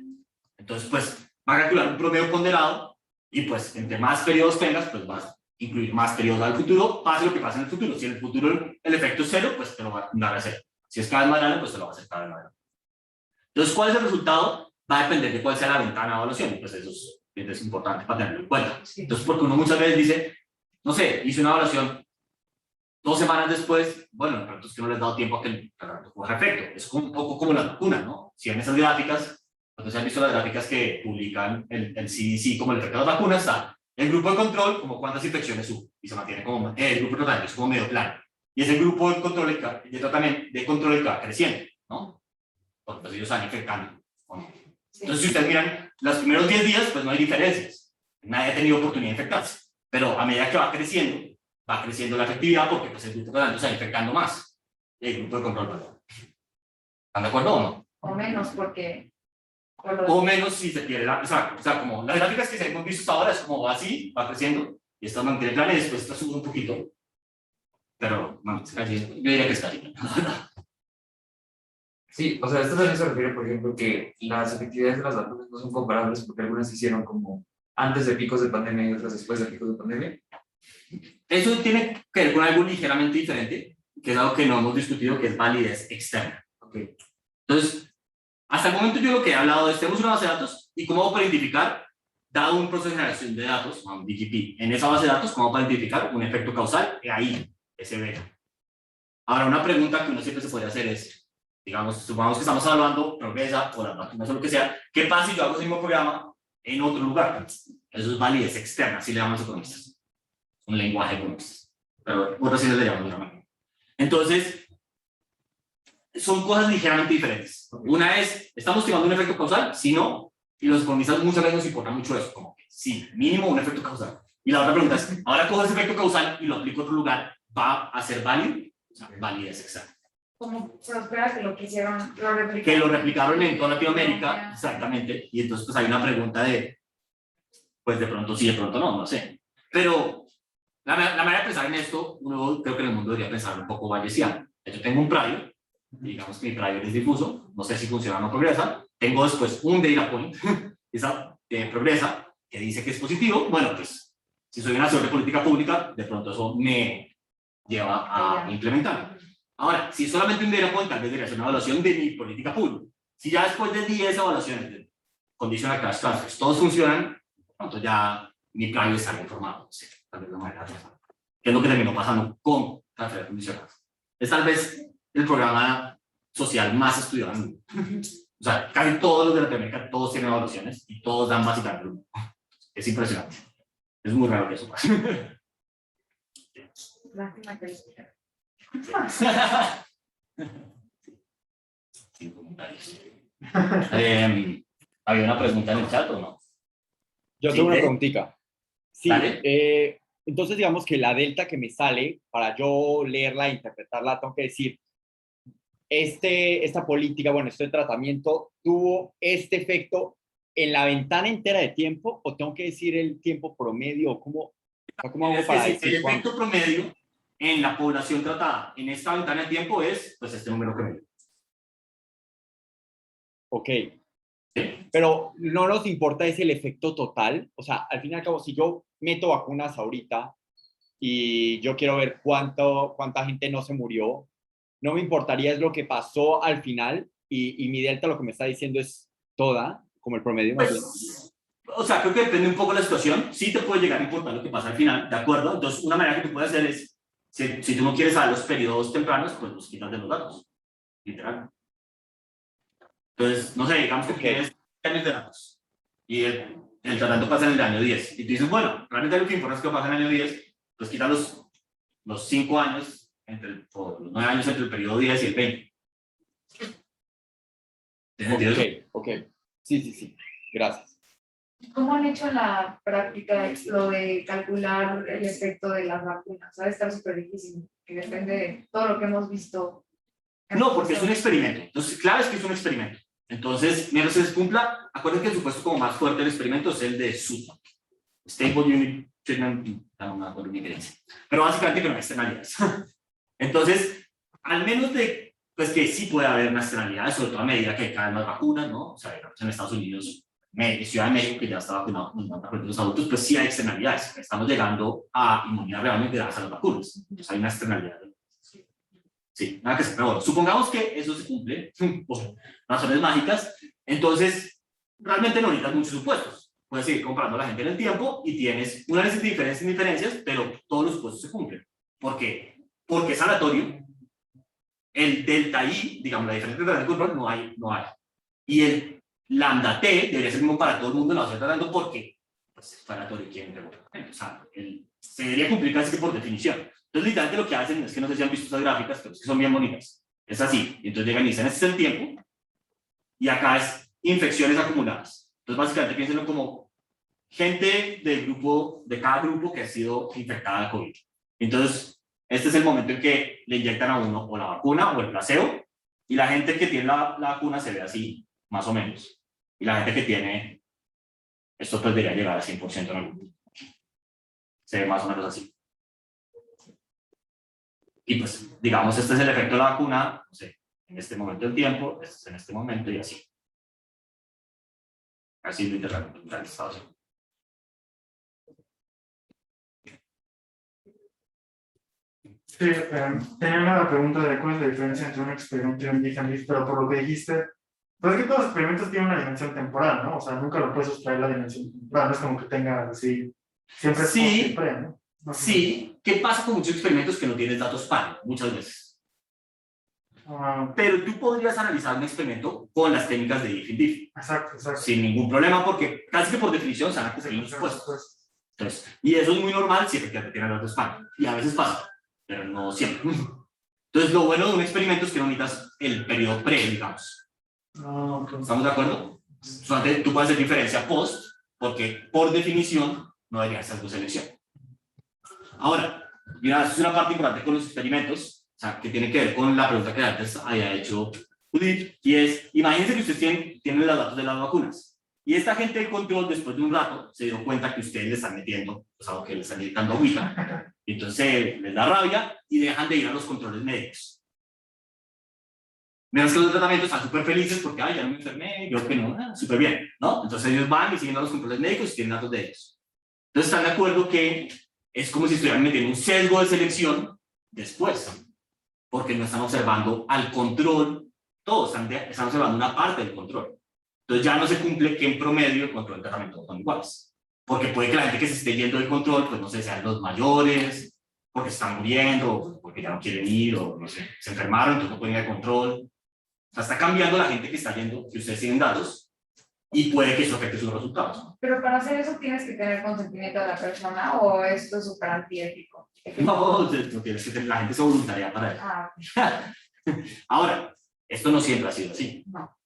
Entonces, pues, va a calcular un promedio ponderado Y pues, entre más periodos tengas, pues vas a incluir más periodos al futuro, pase lo que pase en el futuro. Si en el futuro el efecto es 0, pues te lo va a dar a 0. Si es cada vez más grande, pues te lo va a hacer cada vez más grande. Entonces, ¿cuál es el resultado? Va a depender de cuál sea la ventana de evaluación, y pues eso es importante para tenerlo en cuenta. Entonces, porque uno muchas veces dice, no sé, hice una evaluación 2 semanas después, bueno, pero es que no les he dado tiempo a que el tratamiento coja efecto. Es un poco como las vacunas, ¿no? Si en esas gráficas, entonces han visto las gráficas que publican el CDC como el efecto de las vacunas, está el grupo de control, como cuántas infecciones hubo, y se mantiene como, el grupo de tratamiento es como medio plano. Y es el grupo de control de tratamiento, de control que va creciendo, ¿no? Porque pues ellos están infectando, ¿o no? Entonces, si ustedes miran los primeros 10 días, pues no hay diferencias. Nadie ha tenido oportunidad de infectarse. Pero a medida que va creciendo la efectividad porque pues, el grupo de tratamiento se está infectando más. Y el grupo de control, perdón. ¿Están de acuerdo o no? O menos, porque... O menos si se pierde la... O sea, como las gráficas que hemos visto hasta ahora es como va así, va creciendo, y esta mantiene el plan y después esta sube un poquito. Pero, no, yo diría que está ahí. Sí, o sea, esto también se refiere, por ejemplo, que las efectividades de las vacunas no son comparables porque algunas se hicieron como antes de picos de pandemia y otras después de picos de pandemia. Eso tiene que ver con algo ligeramente diferente, que es algo que no hemos discutido, que es validez externa. Okay. Entonces, hasta el momento yo lo que he hablado es, tenemos una base de datos y cómo para identificar, dado un proceso de generación de datos, un BGP, en esa base de datos, cómo para identificar un efecto causal, ahí, ese ve. Ahora, una pregunta que uno siempre se puede hacer es, digamos, supongamos que estamos hablando progresa o las vacunas o lo que sea, ¿qué pasa si yo hago ese mismo programa en otro lugar? Eso es validez externa, así le llaman los economistas. Un lenguaje economista. Pero otras sí le llaman de otra manera. Entonces, son cosas ligeramente diferentes. Una es, ¿estamos estimando un efecto causal? Sí, no. Y los economistas muchas veces nos importa mucho eso, como que sí, mínimo un efecto causal. Y la otra pregunta es, ahora cojo ese efecto causal y lo aplico a otro lugar, ¿va a ser válido? O sea, validez externa. Como Prospera, que lo que hicieron, lo replicaron. Que lo replicaron en toda Latinoamérica, exactamente. Y entonces pues hay una pregunta de, pues de pronto sí, de pronto no, no sé. Pero la manera de pensar en esto, uno creo que en el mundo debería pensar un poco bayesiano. Yo tengo un prior, digamos que mi prior es difuso, no sé si funciona o no progresa. Tengo después un data point, esa progresa, que dice que es positivo. Bueno, pues si soy un asesor de política pública, de pronto eso me lleva a implementarlo. Ahora, si es solamente un data point, tal vez debería ser una evaluación de mi política pública. Si ya después de 10 evaluaciones de conditional crash transfers, todos funcionan, pronto ya mi prior está informado. Sí, tal vez de una manera transversal. ¿Qué es lo que terminó pasando con transferencias condicionales? Es tal vez el programa social más estudiado en el mundo. O sea, casi todos los de Latinoamérica, todos tienen evaluaciones y todos dan básicamente lo mismo. Es impresionante. Es muy raro que eso pase. Lástima que es. Sin comentarios. ¿Había una pregunta en el chat o no? Yo Sí, tengo una ¿eh? preguntita. Sí, Dale. entonces digamos que la delta que me sale, para yo leerla e interpretarla, tengo que decir, esta política, bueno, este tratamiento tuvo este efecto en la ventana entera de tiempo, o tengo que decir el tiempo promedio, o cómo hago Es para que decir el efecto promedio en la población tratada en esta ventana de tiempo es pues este número que me dio. Ok. ¿Sí? Pero no nos importa es el efecto total. O sea, al fin y al cabo, si yo meto vacunas ahorita y yo quiero ver cuánta gente no se murió, no me importaría es lo que pasó al final y mi delta lo que me está diciendo es toda, como el promedio más bien. Pues, o sea, creo que depende un poco de la situación. Sí te puede llegar a importar lo que pasa al final, ¿de acuerdo? Entonces, una manera que tú puedes hacer es, si tú no quieres saber los periodos tempranos, pues los quitas de los datos, literal. Entonces, no sé, digamos que tienes años de datos y el tratamiento pasa en el año 10. Y tú dices, bueno, realmente lo que importa es que pasa en el año 10, pues quita los 5 años, o los 9 años entre el periodo 10 y el 20. ¿Tiene sentido? Ok. Sí. Gracias. ¿Cómo han hecho en la práctica lo de calcular el efecto de las vacunas? Va a estar súper difícil, que depende de todo lo que hemos visto. No, porque es un experimento. Entonces, claro es que es un experimento. Entonces, mientras se cumpla, acuérdense que el supuesto como más fuerte del experimento es el de SUTA. Stable Unit Treatment, no me acuerdo ni qué dice. Pero básicamente que no hay externalidades. Entonces, al menos pues que sí puede haber una externalidad, sobre todo a medida que hay cada vez más vacunas, ¿no? O sea, en Estados Unidos Ciudad de México, que ya está vacunado con el 90% de los adultos, pues sí hay externalidades. Estamos llegando a inmunidad realmente gracias a las vacunas. Entonces hay una externalidad. Sí, nada que ser. Pero bueno, supongamos que eso se cumple por razones mágicas, entonces realmente no necesitas muchos supuestos. Puedes seguir comprando a la gente en el tiempo y tienes una lista de diferencias, pero todos los supuestos se cumplen. ¿Por qué? Porque es aleatorio. El delta I, digamos, la diferencia de control no hay. Y el lambda T debería ser el mismo para todo el mundo, no estoy tratando porque pues, es aleatorio quién o sea, se debería cumplir casi que por definición. Entonces, literalmente lo que hacen es que no sé si han visto estas gráficas, pero es que son bien bonitas. Es así. Y entonces llegan y dicen, este es el tiempo, y acá es infecciones acumuladas. Entonces, básicamente, piénsenlo como gente del grupo, de cada grupo que ha sido infectada de COVID. Entonces, este es el momento en que le inyectan a uno o la vacuna o el placebo, y la gente que tiene la vacuna se ve así, más o menos. Y la gente que tiene, esto pues debería llegar al 100% en algún punto. Se ve más o menos así. Y pues, digamos, este es el efecto de la vacuna, no sé, en este momento del tiempo, este es en este momento y así. Así literalmente en el estado. Sí, tenía una pregunta de cuál es la diferencia entre un experimento y un diseño, pero por lo que dijiste, pues es que todos los experimentos tienen una dimensión temporal, ¿no? O sea, nunca lo puedes sustraer la dimensión temporal, no es como que tenga así, siempre es Sí. post y pre, ¿no? No sé. Sí, ¿qué pasa con muchos experimentos que no tienes datos par? Muchas veces. Pero tú podrías analizar un experimento con las técnicas de if and if, Exacto. sin ningún problema, porque casi que por definición se van a cumplir los supuestos. Entonces, y eso es muy normal si efectivamente tienes datos par. Y a veces pasa, pero no siempre. Entonces, lo bueno de un experimento es que no necesitas el periodo pre, digamos. ¿Estamos de acuerdo? Solamente tú puedes hacer diferencia post, porque por definición no debería ser tu selección. Ahora, mira, es una parte importante con los experimentos, o sea, que tiene que ver con la pregunta que antes había hecho Judith, y es, imagínense que ustedes tienen los datos de las vacunas, y esta gente de control, después de un rato, se dio cuenta que ustedes le están metiendo, o sea, que le están inyectando agüita, y entonces les da rabia y dejan de ir a los controles médicos. Mientras que los tratamientos están súper felices porque, ay, ya no me enfermé, yo que no, súper bien, ¿no? Entonces ellos van y siguen a los controles médicos y tienen datos de ellos. Entonces están de acuerdo que es como si estuvieran metiendo un sesgo de selección después, porque no están observando al control, todos están observando una parte del control. Entonces ya no se cumple que en promedio el control y el tratamiento son iguales, porque puede que la gente que se esté yendo del control, pues no sé, sean los mayores, porque se están muriendo, porque ya no quieren ir, o no sé, se enfermaron, entonces no pueden ir al control. O sea, está cambiando la gente que está yendo, que ustedes tienen datos, y puede que eso afecte sus resultados. Pero para hacer eso tienes que tener consentimiento de la persona o esto es súper antiético. No, tienes que tener, la gente se voluntaria para eso. Ahora, esto no siempre ha sido así. No.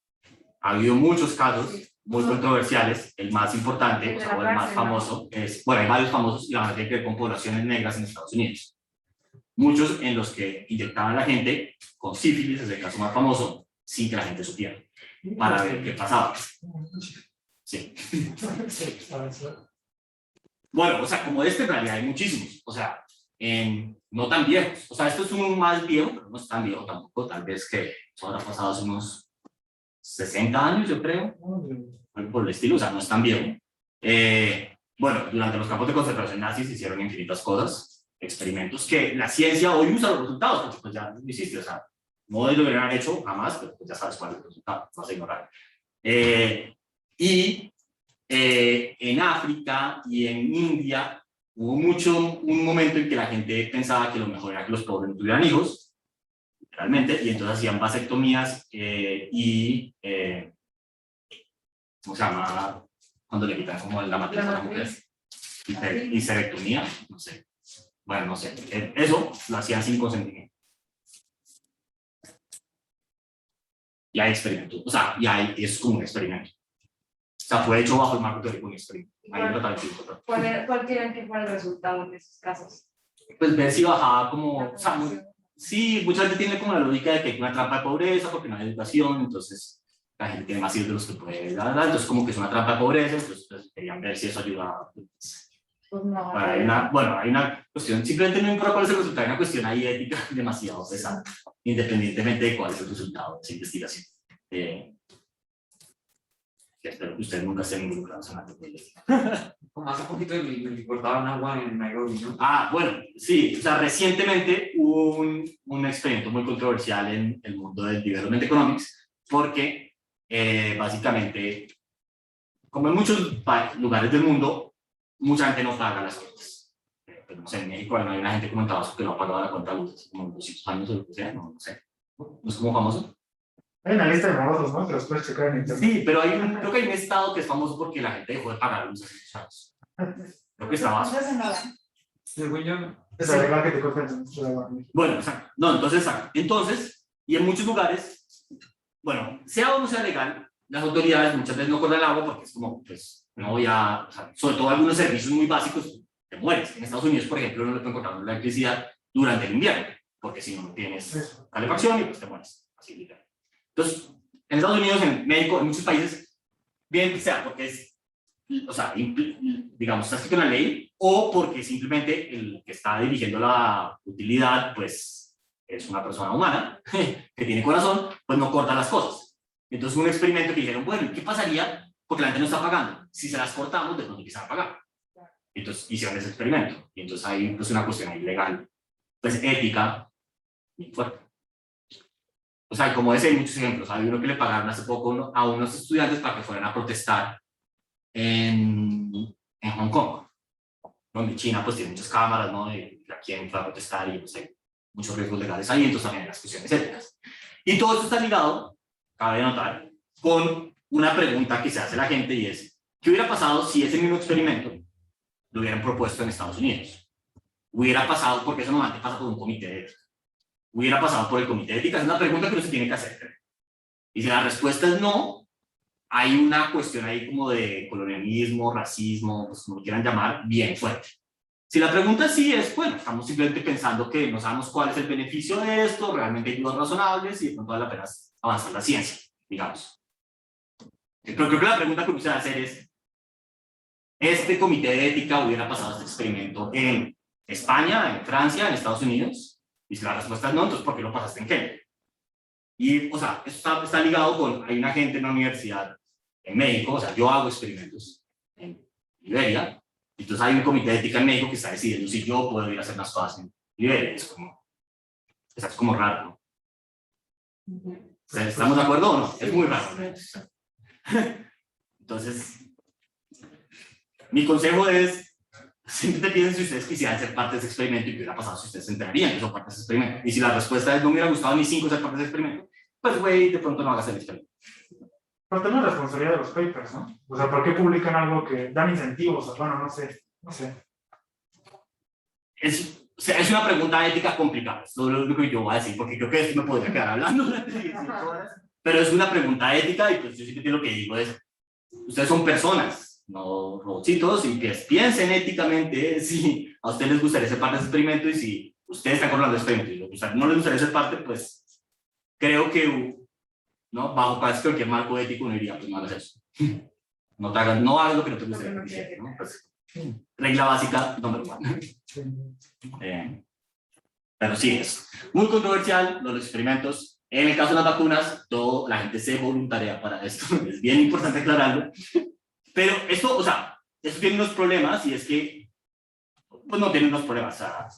Ha habido muchos casos muy controversiales. El más importante, o sea, o el más famoso, es, bueno, hay varios famosos y la mayoría tiene que ver con poblaciones negras en Estados Unidos. Muchos en los que inyectaban a la gente con sífilis, es el caso más famoso, sin que la gente supiera, para ver qué pasaba. Sí. Bueno, o sea, como este en realidad hay muchísimos, o sea, no tan viejos, o sea, esto es uno más viejo, pero no es tan viejo tampoco, tal vez que eso habrá pasado hace unos 60 años, yo creo, por el estilo, o sea, no es tan viejo. Bueno, durante los campos de concentración nazis se hicieron infinitas cosas, experimentos que la ciencia hoy usa los resultados, porque pues ya no existe, o sea, no lo deberían haber hecho jamás, pero pues ya sabes cuál es el resultado, vas a ignorar. En África y en India hubo un momento en que la gente pensaba que lo mejor era que los pobres no tuvieran hijos, realmente, y entonces hacían vasectomías y, ¿cómo se llama? Cuando le quitan como la matriz a la mujer, histerectomía, no sé, bueno, no sé, eso lo hacían sin consentimiento. Y hay experimentos, o sea, es como un experimento. O sea, fue hecho bajo el marco teórico de un experimento. Hay un tratamiento. ¿Cuál quieren que fuera el resultado en esos casos? Pues ver si bajaba como, o sea, sí, mucha gente tiene como la lógica de que hay una trampa de pobreza porque no hay educación, entonces la gente tiene más hijos de los que puede dar, entonces como que es una trampa de pobreza, entonces pues, querían ver si eso ayudaba. Pues no. Hay una cuestión, simplemente no importa cuál es el resultado, hay una cuestión ahí ética demasiado pesada, independientemente de cuál es el resultado de esa investigación. que espero que ustedes nunca estén involucrados en la tecnología. Como hace poquito me importaban agua en Nairobi, ¿no? Ah, bueno, sí, o sea, recientemente hubo un experimento muy controversial en el mundo del development economics, porque básicamente, como en muchos lugares del mundo, mucha gente no paga las cuentas. Pues no sé, en México hay una gente como en Tabasco que no ha pagado la cuenta de luz hace como 200 años o lo que sea, no sé. ¿No es como famoso? Hay una lista de morosos, ¿no? Que los puedes checar en internet. Sí, pero creo que hay un estado que es famoso porque la gente dejó de pagar luz hace muchos años. Creo que está más. Entonces, nada. Según yo, Es legal que te corten el agua. Bueno, exacto. No, entonces, exacto. Entonces, y en muchos lugares, bueno, sea o no sea legal, las autoridades muchas veces no cortan el agua porque es como, pues, no voy a, o sea, sobre todo algunos servicios muy básicos, te mueres. En Estados Unidos, por ejemplo, no le pueden cortar la electricidad durante el invierno, porque si no tienes calefacción y pues te mueres. Así literal. Entonces, en Estados Unidos, en México, en muchos países, bien sea porque es, o sea, digamos, está escrito en la ley, o porque simplemente el que está dirigiendo la utilidad, pues, es una persona humana, que tiene corazón, pues no corta las cosas. Entonces, un experimento que dijeron, bueno, ¿qué pasaría? Porque la gente no está pagando. Si se las cortamos, de pronto empiezan a pagar. Entonces, hicieron ese experimento. Y entonces hay pues, una cuestión ahí legal, pues, ética, muy fuerte. O sea, como ese hay muchos ejemplos. Hay uno que le pagaron hace poco a unos estudiantes para que fueran a protestar en Hong Kong, donde China pues tiene muchas cámaras, ¿no? De a quién va a protestar y pues hay muchos riesgos legales ahí, entonces también hay las cuestiones éticas. Y todo esto está ligado, cabe notar, con una pregunta que se hace la gente y es, ¿qué hubiera pasado si ese mismo experimento lo hubieran propuesto en Estados Unidos? Hubiera pasado, porque eso normalmente pasa por un comité de ética. Hubiera pasado por el comité de ética, es una pregunta que uno se tiene que hacer. Y si la respuesta es no, hay una cuestión ahí como de colonialismo, racismo, pues como lo quieran llamar, bien fuerte. Si la pregunta es sí, es, bueno, estamos simplemente pensando que no sabemos cuál es el beneficio de esto, realmente hay dudas razonables y de pronto vale la pena avanzar la ciencia, digamos. Pero creo que la pregunta que uno se va a hacer es, ¿este comité de ética hubiera pasado este experimento en España, en Francia, en Estados Unidos? Y si la respuesta es no, entonces ¿por qué lo pasaste en Kenia? Y, o sea, esto está ligado con, hay una gente en la universidad en México, o sea, yo hago experimentos en Liberia, entonces hay un comité de ética en México que está decidiendo si yo puedo ir a hacer unas cosas en Liberia, es como raro, ¿no? ¿Estamos de acuerdo o no? Es muy raro, ¿no? Entonces, mi consejo es, siempre piensen si ustedes quisieran ser parte de ese experimento y qué hubiera pasado si ustedes se enterarían que son parte de ese experimento. Y si la respuesta es no me hubiera gustado ni 5 ser parte de ese experimento, pues güey, de pronto no hagas el experimento. Pero también la responsabilidad de los papers, ¿no? O sea, ¿por qué publican algo que dan incentivos? Bueno, no sé. Es una pregunta ética complicada, es lo que yo voy a decir, porque creo que esto me podría quedar hablando durante 18 horas, pero es una pregunta ética y pues yo siempre lo que digo es, ustedes son personas, no robotcitos, y que piensen éticamente si a ustedes les gustaría ser parte de ese experimento y si ustedes están controlando el experimento y no les gustaría ser parte, pues creo que ¿no? Bajo casi cualquier marco ético uno diría, pues no hagas eso. No hagas lo que no te gustaría que hicieras, ¿no? Pues, regla básica, number one. Pero sí, es muy controversial los experimentos. En el caso de las vacunas, la gente se voluntaria para esto. Es bien importante aclararlo. Pero esto, o sea, esto tiene unos problemas y es que, pues no tiene unos problemas. O sea,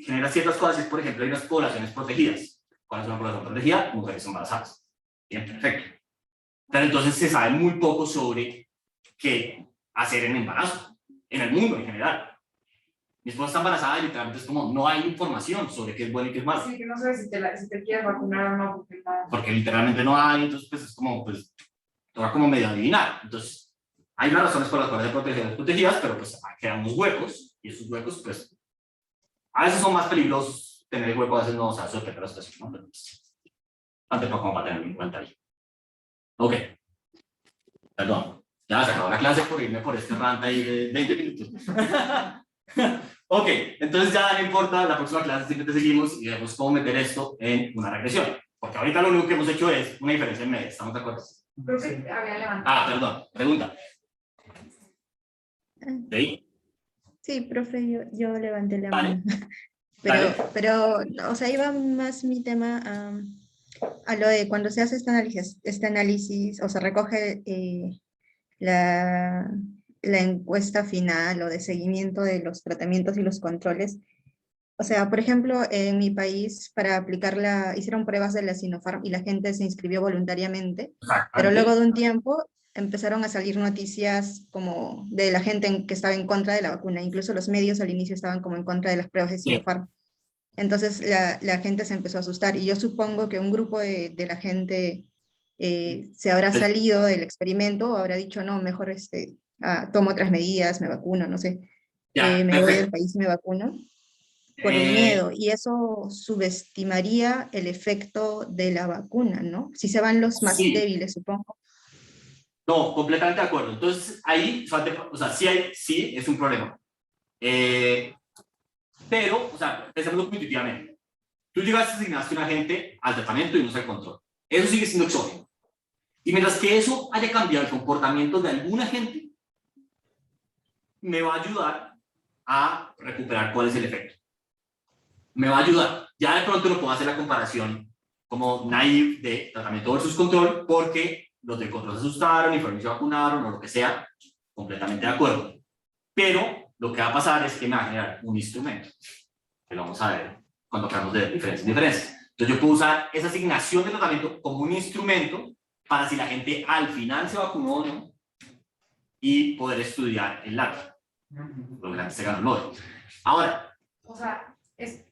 genera ciertas cosas, por ejemplo, hay unas poblaciones protegidas. ¿Cuál es una población protegida? Mujeres embarazadas. Bien, perfecto. Pero entonces se sabe muy poco sobre qué hacer en embarazo, en el mundo en general. Mi esposa está embarazada y literalmente es como, no hay información sobre qué es bueno y qué es malo. Sí, que no sabes si te quieres vacunar o no, porque literalmente no hay, entonces pues es como, pues, toca como medio adivinar. Entonces, hay unas razones por las cuales hay protegidas, pero pues quedan unos huecos, y esos huecos, pues, a veces son más peligrosos tener el hueco, a veces no, o sea, eso depende de la situación, ¿no? Pero pues, antes como para tenerlo en cuenta ahí. Ok. Perdón. Ya se acabó la clase por irme por este rant ahí de 20 minutos. Ok, entonces ya no importa, la próxima clase simplemente seguimos y vemos cómo meter esto en una regresión. Porque ahorita lo único que hemos hecho es una diferencia en media, ¿estamos de acuerdo? Creo que había levantado. Ah, perdón, pregunta. ¿Sí? Sí, profe, yo levanté la Vale. mano. Pero, o sea, iba más mi tema A lo de cuando se hace este análisis o se recoge la, la encuesta final o de seguimiento de los tratamientos y los controles. O sea, por ejemplo, en mi país, para aplicarla, hicieron pruebas de la Sinopharm y la gente se inscribió voluntariamente, O sea, pero antes- luego de un tiempo empezaron a salir noticias como de la gente que estaba en contra de la vacuna. Incluso los medios al inicio estaban como en contra de las pruebas de Sí. Sinopharm. Entonces la gente se empezó a asustar y yo supongo que un grupo de la gente se habrá Pues- salido del experimento o habrá dicho, no, mejor tomo otras medidas, me vacuno, no sé, Ya, me voy del perfecto. país y me vacuno por el miedo, y eso subestimaría el efecto de la vacuna, ¿no? Si se van los más Sí. débiles, supongo. No, completamente de acuerdo. Entonces, ahí, o sea, sí es un problema. Pero, o sea, pensémoslo intuitivamente. Tú llegaste, asignaste a una gente al tratamiento y no al control. Eso sigue siendo exógeno. Y mientras que eso haya cambiado el comportamiento de alguna gente, me va a ayudar a recuperar cuál es el efecto. Me va a ayudar. Ya de pronto no puedo hacer la comparación como naive de tratamiento versus control, porque los del control se asustaron y fueron y se vacunaron o lo que sea, completamente de acuerdo. Pero lo que va a pasar es que me va a generar un instrumento, que lo vamos a ver cuando hablamos de diferencias. Entonces yo puedo usar esa asignación de tratamiento como un instrumento para si la gente al final se vacunó o no, y poder estudiar el largo, lo que la gente se ganó el Nobel. Ahora, O sea, es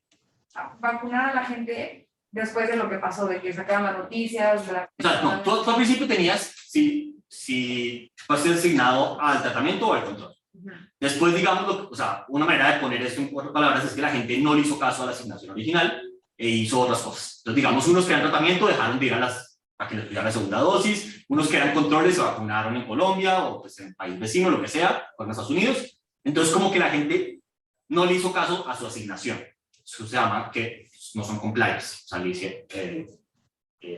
vacunar a la gente después de lo que pasó, de que sacaron las noticias. De la... o sea, no, tú al principio tenías si vas a ser asignado al tratamiento o al control. Después, digamos, o sea, una manera de poner esto en 4 palabras es que la gente no le hizo caso a la asignación original e hizo otras cosas. Entonces, digamos, unos que eran tratamiento dejaron de ir a que les dieran la segunda dosis, unos que eran controles se vacunaron en Colombia o pues, en el país vecino, lo que sea, o en Estados Unidos. Entonces, como que la gente no le hizo caso a su asignación. Eso se llama que no son compliance, o sea,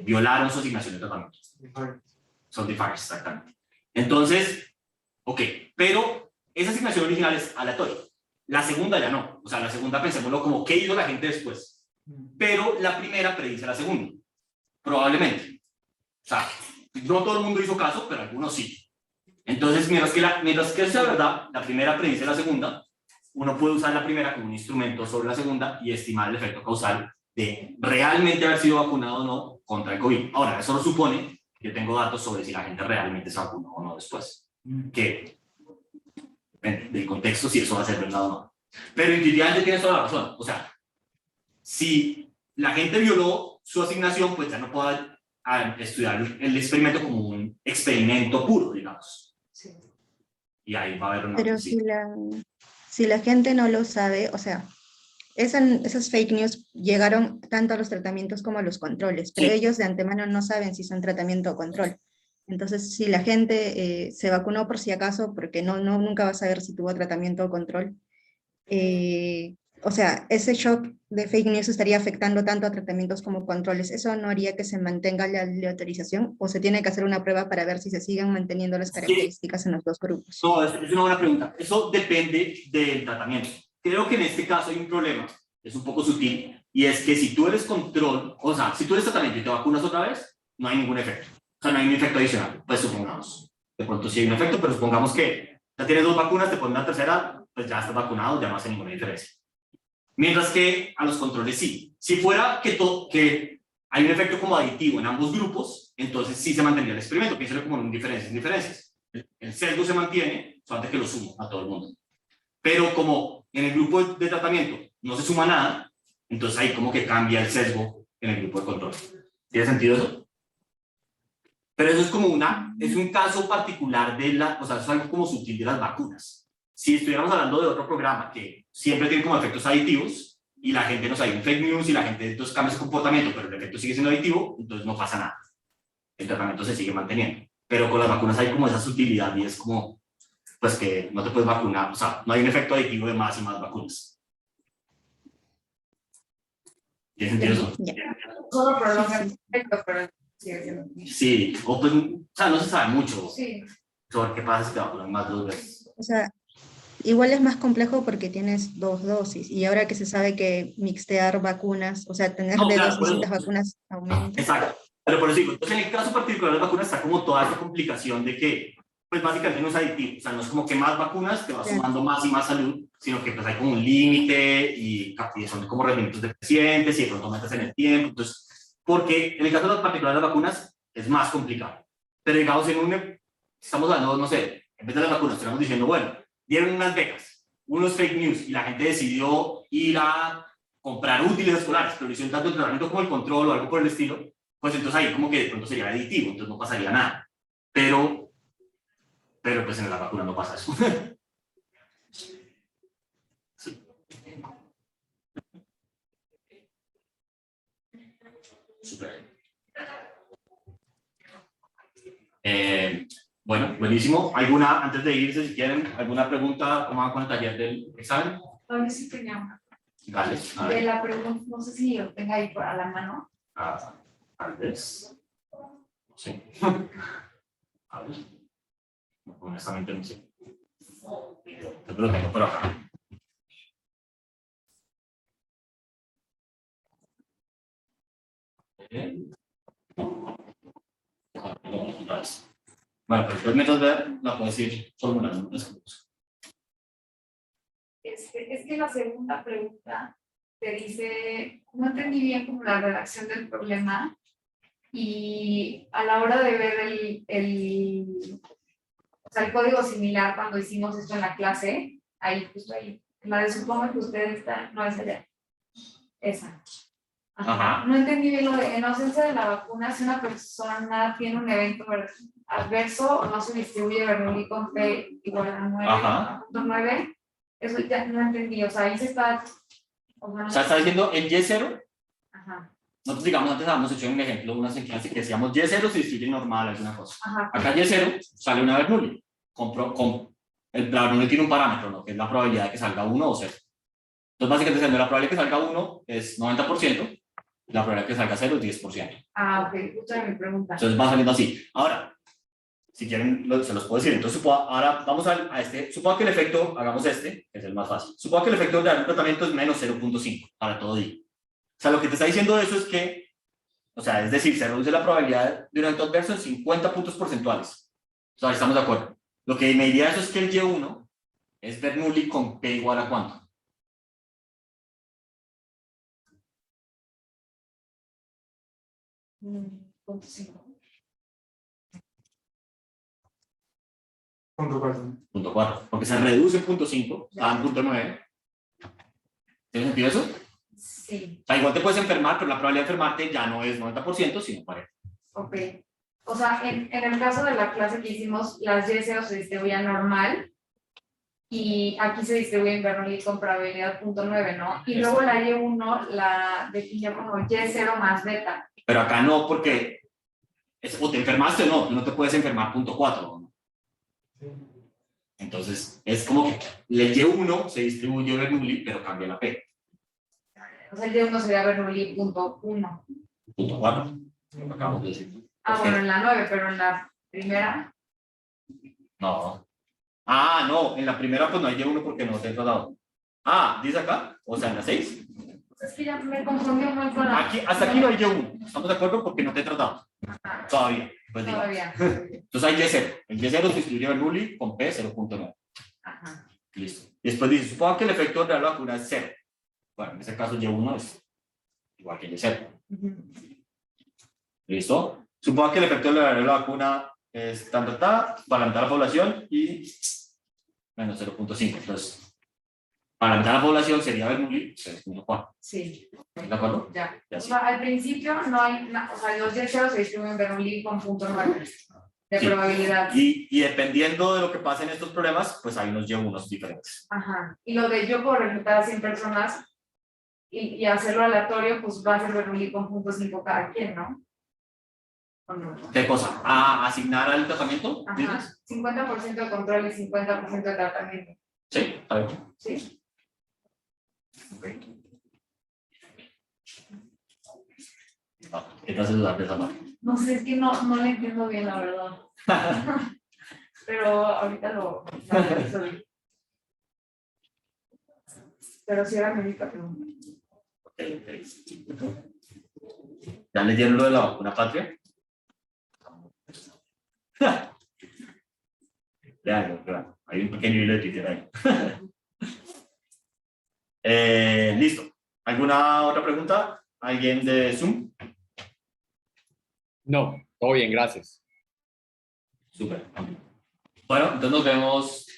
violaron su asignación de tratamiento. Son defiers, exactamente. Entonces, ok, pero esa asignación original es aleatoria. La segunda ya no. O sea, la segunda pensémoslo como qué hizo la gente después. Pero la primera predice la segunda. Probablemente. O sea, no todo el mundo hizo caso, pero algunos sí. Entonces, mientras que sea verdad, la primera predice la segunda, uno puede usar la primera como un instrumento sobre la segunda y estimar el efecto causal de realmente haber sido vacunado o no contra el COVID. Ahora, eso no supone que yo tengo datos sobre si la gente realmente se vacunó o no después. Que depende del contexto si eso va a ser verdad o no. Pero intuitivamente tienes toda la razón. O sea, si la gente violó su asignación, pues ya no puedo estudiar el experimento como un experimento puro, digamos. Sí. Y ahí va a haber una... Pero si la gente no lo sabe, o sea, esas fake news llegaron tanto a los tratamientos como a los controles, pero Sí. ellos de antemano no saben si son tratamiento o control. Entonces, si la gente se vacunó por si acaso, porque nunca va a saber si tuvo tratamiento o control, o sea, ese shock de fake news estaría afectando tanto a tratamientos como controles. ¿Eso no haría que se mantenga la aleatorización o se tiene que hacer una prueba para ver si se siguen manteniendo las características en los dos grupos? No, es una buena pregunta. Eso depende del tratamiento. Creo que en este caso hay un problema, es un poco sutil, y es que si tú eres control, o sea, si tú eres tratamiento y te vacunas otra vez, no hay ningún efecto. O sea, no hay un efecto adicional. Pues supongamos. De pronto sí hay un efecto, pero supongamos que ya tienes 2 vacunas, te ponen una tercera, pues ya estás vacunado, ya no hace ninguna diferencia. Mientras que a los controles sí. Si fuera que hay un efecto como aditivo en ambos grupos, entonces sí se mantendría el experimento. Piénsalo como en diferencias. El sesgo se mantiene, solamente que lo sumo a todo el mundo. Pero como en el grupo de tratamiento no se suma nada, entonces ahí como que cambia el sesgo en el grupo de control. ¿Tiene sentido eso? Pero eso es como es un caso particular o sea, es algo como sutil de las vacunas. Si estuviéramos hablando de otro programa que siempre tiene como efectos aditivos y la gente nos hay un fake news y la gente entonces cambia su comportamiento, pero el efecto sigue siendo aditivo, entonces no pasa nada. El tratamiento se sigue manteniendo. Pero con las vacunas hay como esa sutilidad y es como, pues que no te puedes vacunar, o sea, no hay un efecto aditivo de más y más vacunas. ¿Tiene sentido eso? Solo prolonga el efecto, pero sigue siendo. Sí, o sea, no se sabe mucho Sí. sobre qué pasa si te vacunan más 2 veces. O sea, igual es más complejo porque tienes 2 dosis y ahora que se sabe que mixtear vacunas, o sea, tener No, de claro, 2 por eso. distintas vacunas aumenta. Exacto. Pero por eso digo, entonces en el caso particular de las vacunas está como toda esta complicación de que, pues básicamente no es aditivo, o sea, no es como que más vacunas te va Claro. sumando más y más salud, sino que pues hay como un límite y son como rendimientos deficientes y de pronto aumentas en el tiempo, entonces, porque en el caso de las particulares de las vacunas es más complicado. Pero digamos, estamos hablando, no sé, en vez de las vacunas, estamos diciendo, bueno, dieron unas becas, unos fake news y la gente decidió ir a comprar útiles escolares, pero hicieron tanto el tratamiento como el control o algo por el estilo, pues entonces ahí como que de pronto sería aditivo, entonces no pasaría nada. Pero pues en la vacuna no pasa eso. Sí. Súper. Bueno, buenísimo. ¿Alguna, antes de irse, si quieren, alguna pregunta? ¿Cómo van con el taller del examen? Todavía sí tenía una. Dale, a De ver. la pregunta, no sé si lo tenga ahí a la mano. Tal vez. Sí. A ver. Honestamente no sé. Yo lo tengo por acá. Bueno, pues después mientras ver, la puedes ir formulando. Es que la segunda pregunta te dice, no entendí bien como la redacción del problema y a la hora de ver o sea, el código similar cuando hicimos esto en la clase, ahí, justo ahí, en la de supongo que usted está, no es allá, esa. Ajá. No entendí bien lo de, en ausencia de la vacuna, si una persona tiene un evento adverso o no se distribuye Bernoulli con P igual a 9, Ajá. 9, eso ya no entendí, o sea, ahí se está... O sea, está diciendo el Y0. Ajá, Nosotros, digamos, antes habíamos hecho un ejemplo, unas en clase que decíamos Y0 se distribuye normal, alguna cosa. ajá. Acá Y0 sale una Bernoulli. La Bernoulli tiene un parámetro, ¿no? Que es la probabilidad de que salga 1 o 0. Entonces, básicamente, la probabilidad de que salga 1 es 90%, la probabilidad de que salga 0 es 10%. Ah, ok, justo era mi pregunta. Entonces va saliendo así. Ahora, si quieren, se los puedo decir. Entonces, ahora vamos a este. Supongo que el efecto, hagamos este, que es el más fácil. Supongo que el efecto del tratamiento es menos 0.5 para todo día. O sea, lo que te está diciendo eso es que, o sea, es decir, se reduce la probabilidad de un evento adverso en 50 puntos porcentuales. O sea, estamos de acuerdo. Lo que me diría eso es que el Y1 es Bernoulli con P igual a ¿cuánto? Punto 5. Punto 4. Punto 4. Porque se reduce en punto 5 a punto 9. ¿Tiene sentido eso? Sí, O sea, igual te puedes enfermar, pero la probabilidad de enfermarte ya no es 90%, sino 40%. ok. O sea, en el caso de la clase que hicimos, las Y0 se distribuían normal y aquí se distribuye en Bernoulli con probabilidad 0.9, ¿no? Y luego la Y1 la definió como Y0 más beta. Pero acá no, porque o te enfermaste o no, tú no te puedes enfermar punto 4. ¿No? Entonces, es como que el Y1 se distribuye Bernoulli, pero cambia la P. O sea, el Y1 sería Bernoulli punto 1. Punto 4. Lo que acabamos de decir. Ah, bueno, en la 9, pero en la primera. No. Ah, no, en la primera pues no hay Y1 porque no te he tratado. Ah, ¿dice acá? O sea, en la 6. Es que ya me confundí muy con la... Aquí, hasta aquí no hay Y1. ¿Estamos de acuerdo? Porque no te he tratado. Ajá, Todavía. Pues, digamos. todavía. Entonces hay Y0. El Y0 se distribuye Bernoulli con P 0.9. Ajá. Listo. Y después dice, supongo que el efecto de la vacuna es 0. Bueno, en ese caso Y1 es igual que Y0. ¿Listo? Supongo que el efecto de la vacuna es tanto para aumentar la población y menos 0.5. Entonces, para aumentar la población sería Bernoulli 0.4. Sí. ¿De acuerdo? Ya. Ya O sí. sea, al principio no hay, o sea, los Y0 se distribuyen en Bernoulli con 0.9 de Sí. probabilidad. Y dependiendo de lo que pase en estos problemas, pues hay unos Y1 diferentes. Ajá. Y lo de yo puedo reclutar a 100 personas y hacerlo aleatorio, pues va a ser Bernoulli con 0.5 cada quien, ¿no? ¿O no? ¿Qué cosa? ¿A asignar al tratamiento? Ajá. ¿Dices? 50% de control y 50% de tratamiento. Sí, está bien. ¿Sí? Okay. ¿Qué te hace dudar de esa parte? No sé, es que no le entiendo bien, la verdad. Pero ahorita lo resuelvo. Pero sí era mi única pregunta. ¿Ya leyeron lo de la vacuna patria? Claro, hay un pequeño hilo de Twitter ahí. Listo. ¿Alguna otra pregunta? ¿Alguien de Zoom? No, todo bien, gracias. Súper. Bueno, entonces nos vemos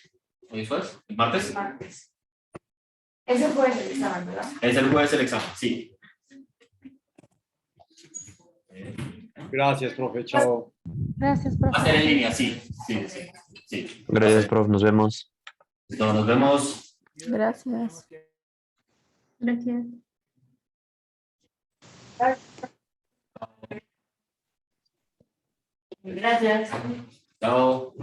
hoy jueves, el martes. Martes. Ese fue el examen, ¿verdad? Es el jueves el examen, sí. Gracias, profe. Chao. Gracias, Va a ser en profe. línea, sí. Gracias, prof. Nos vemos. Entonces, nos vemos. Gracias. Gracias. Gracias. Chao.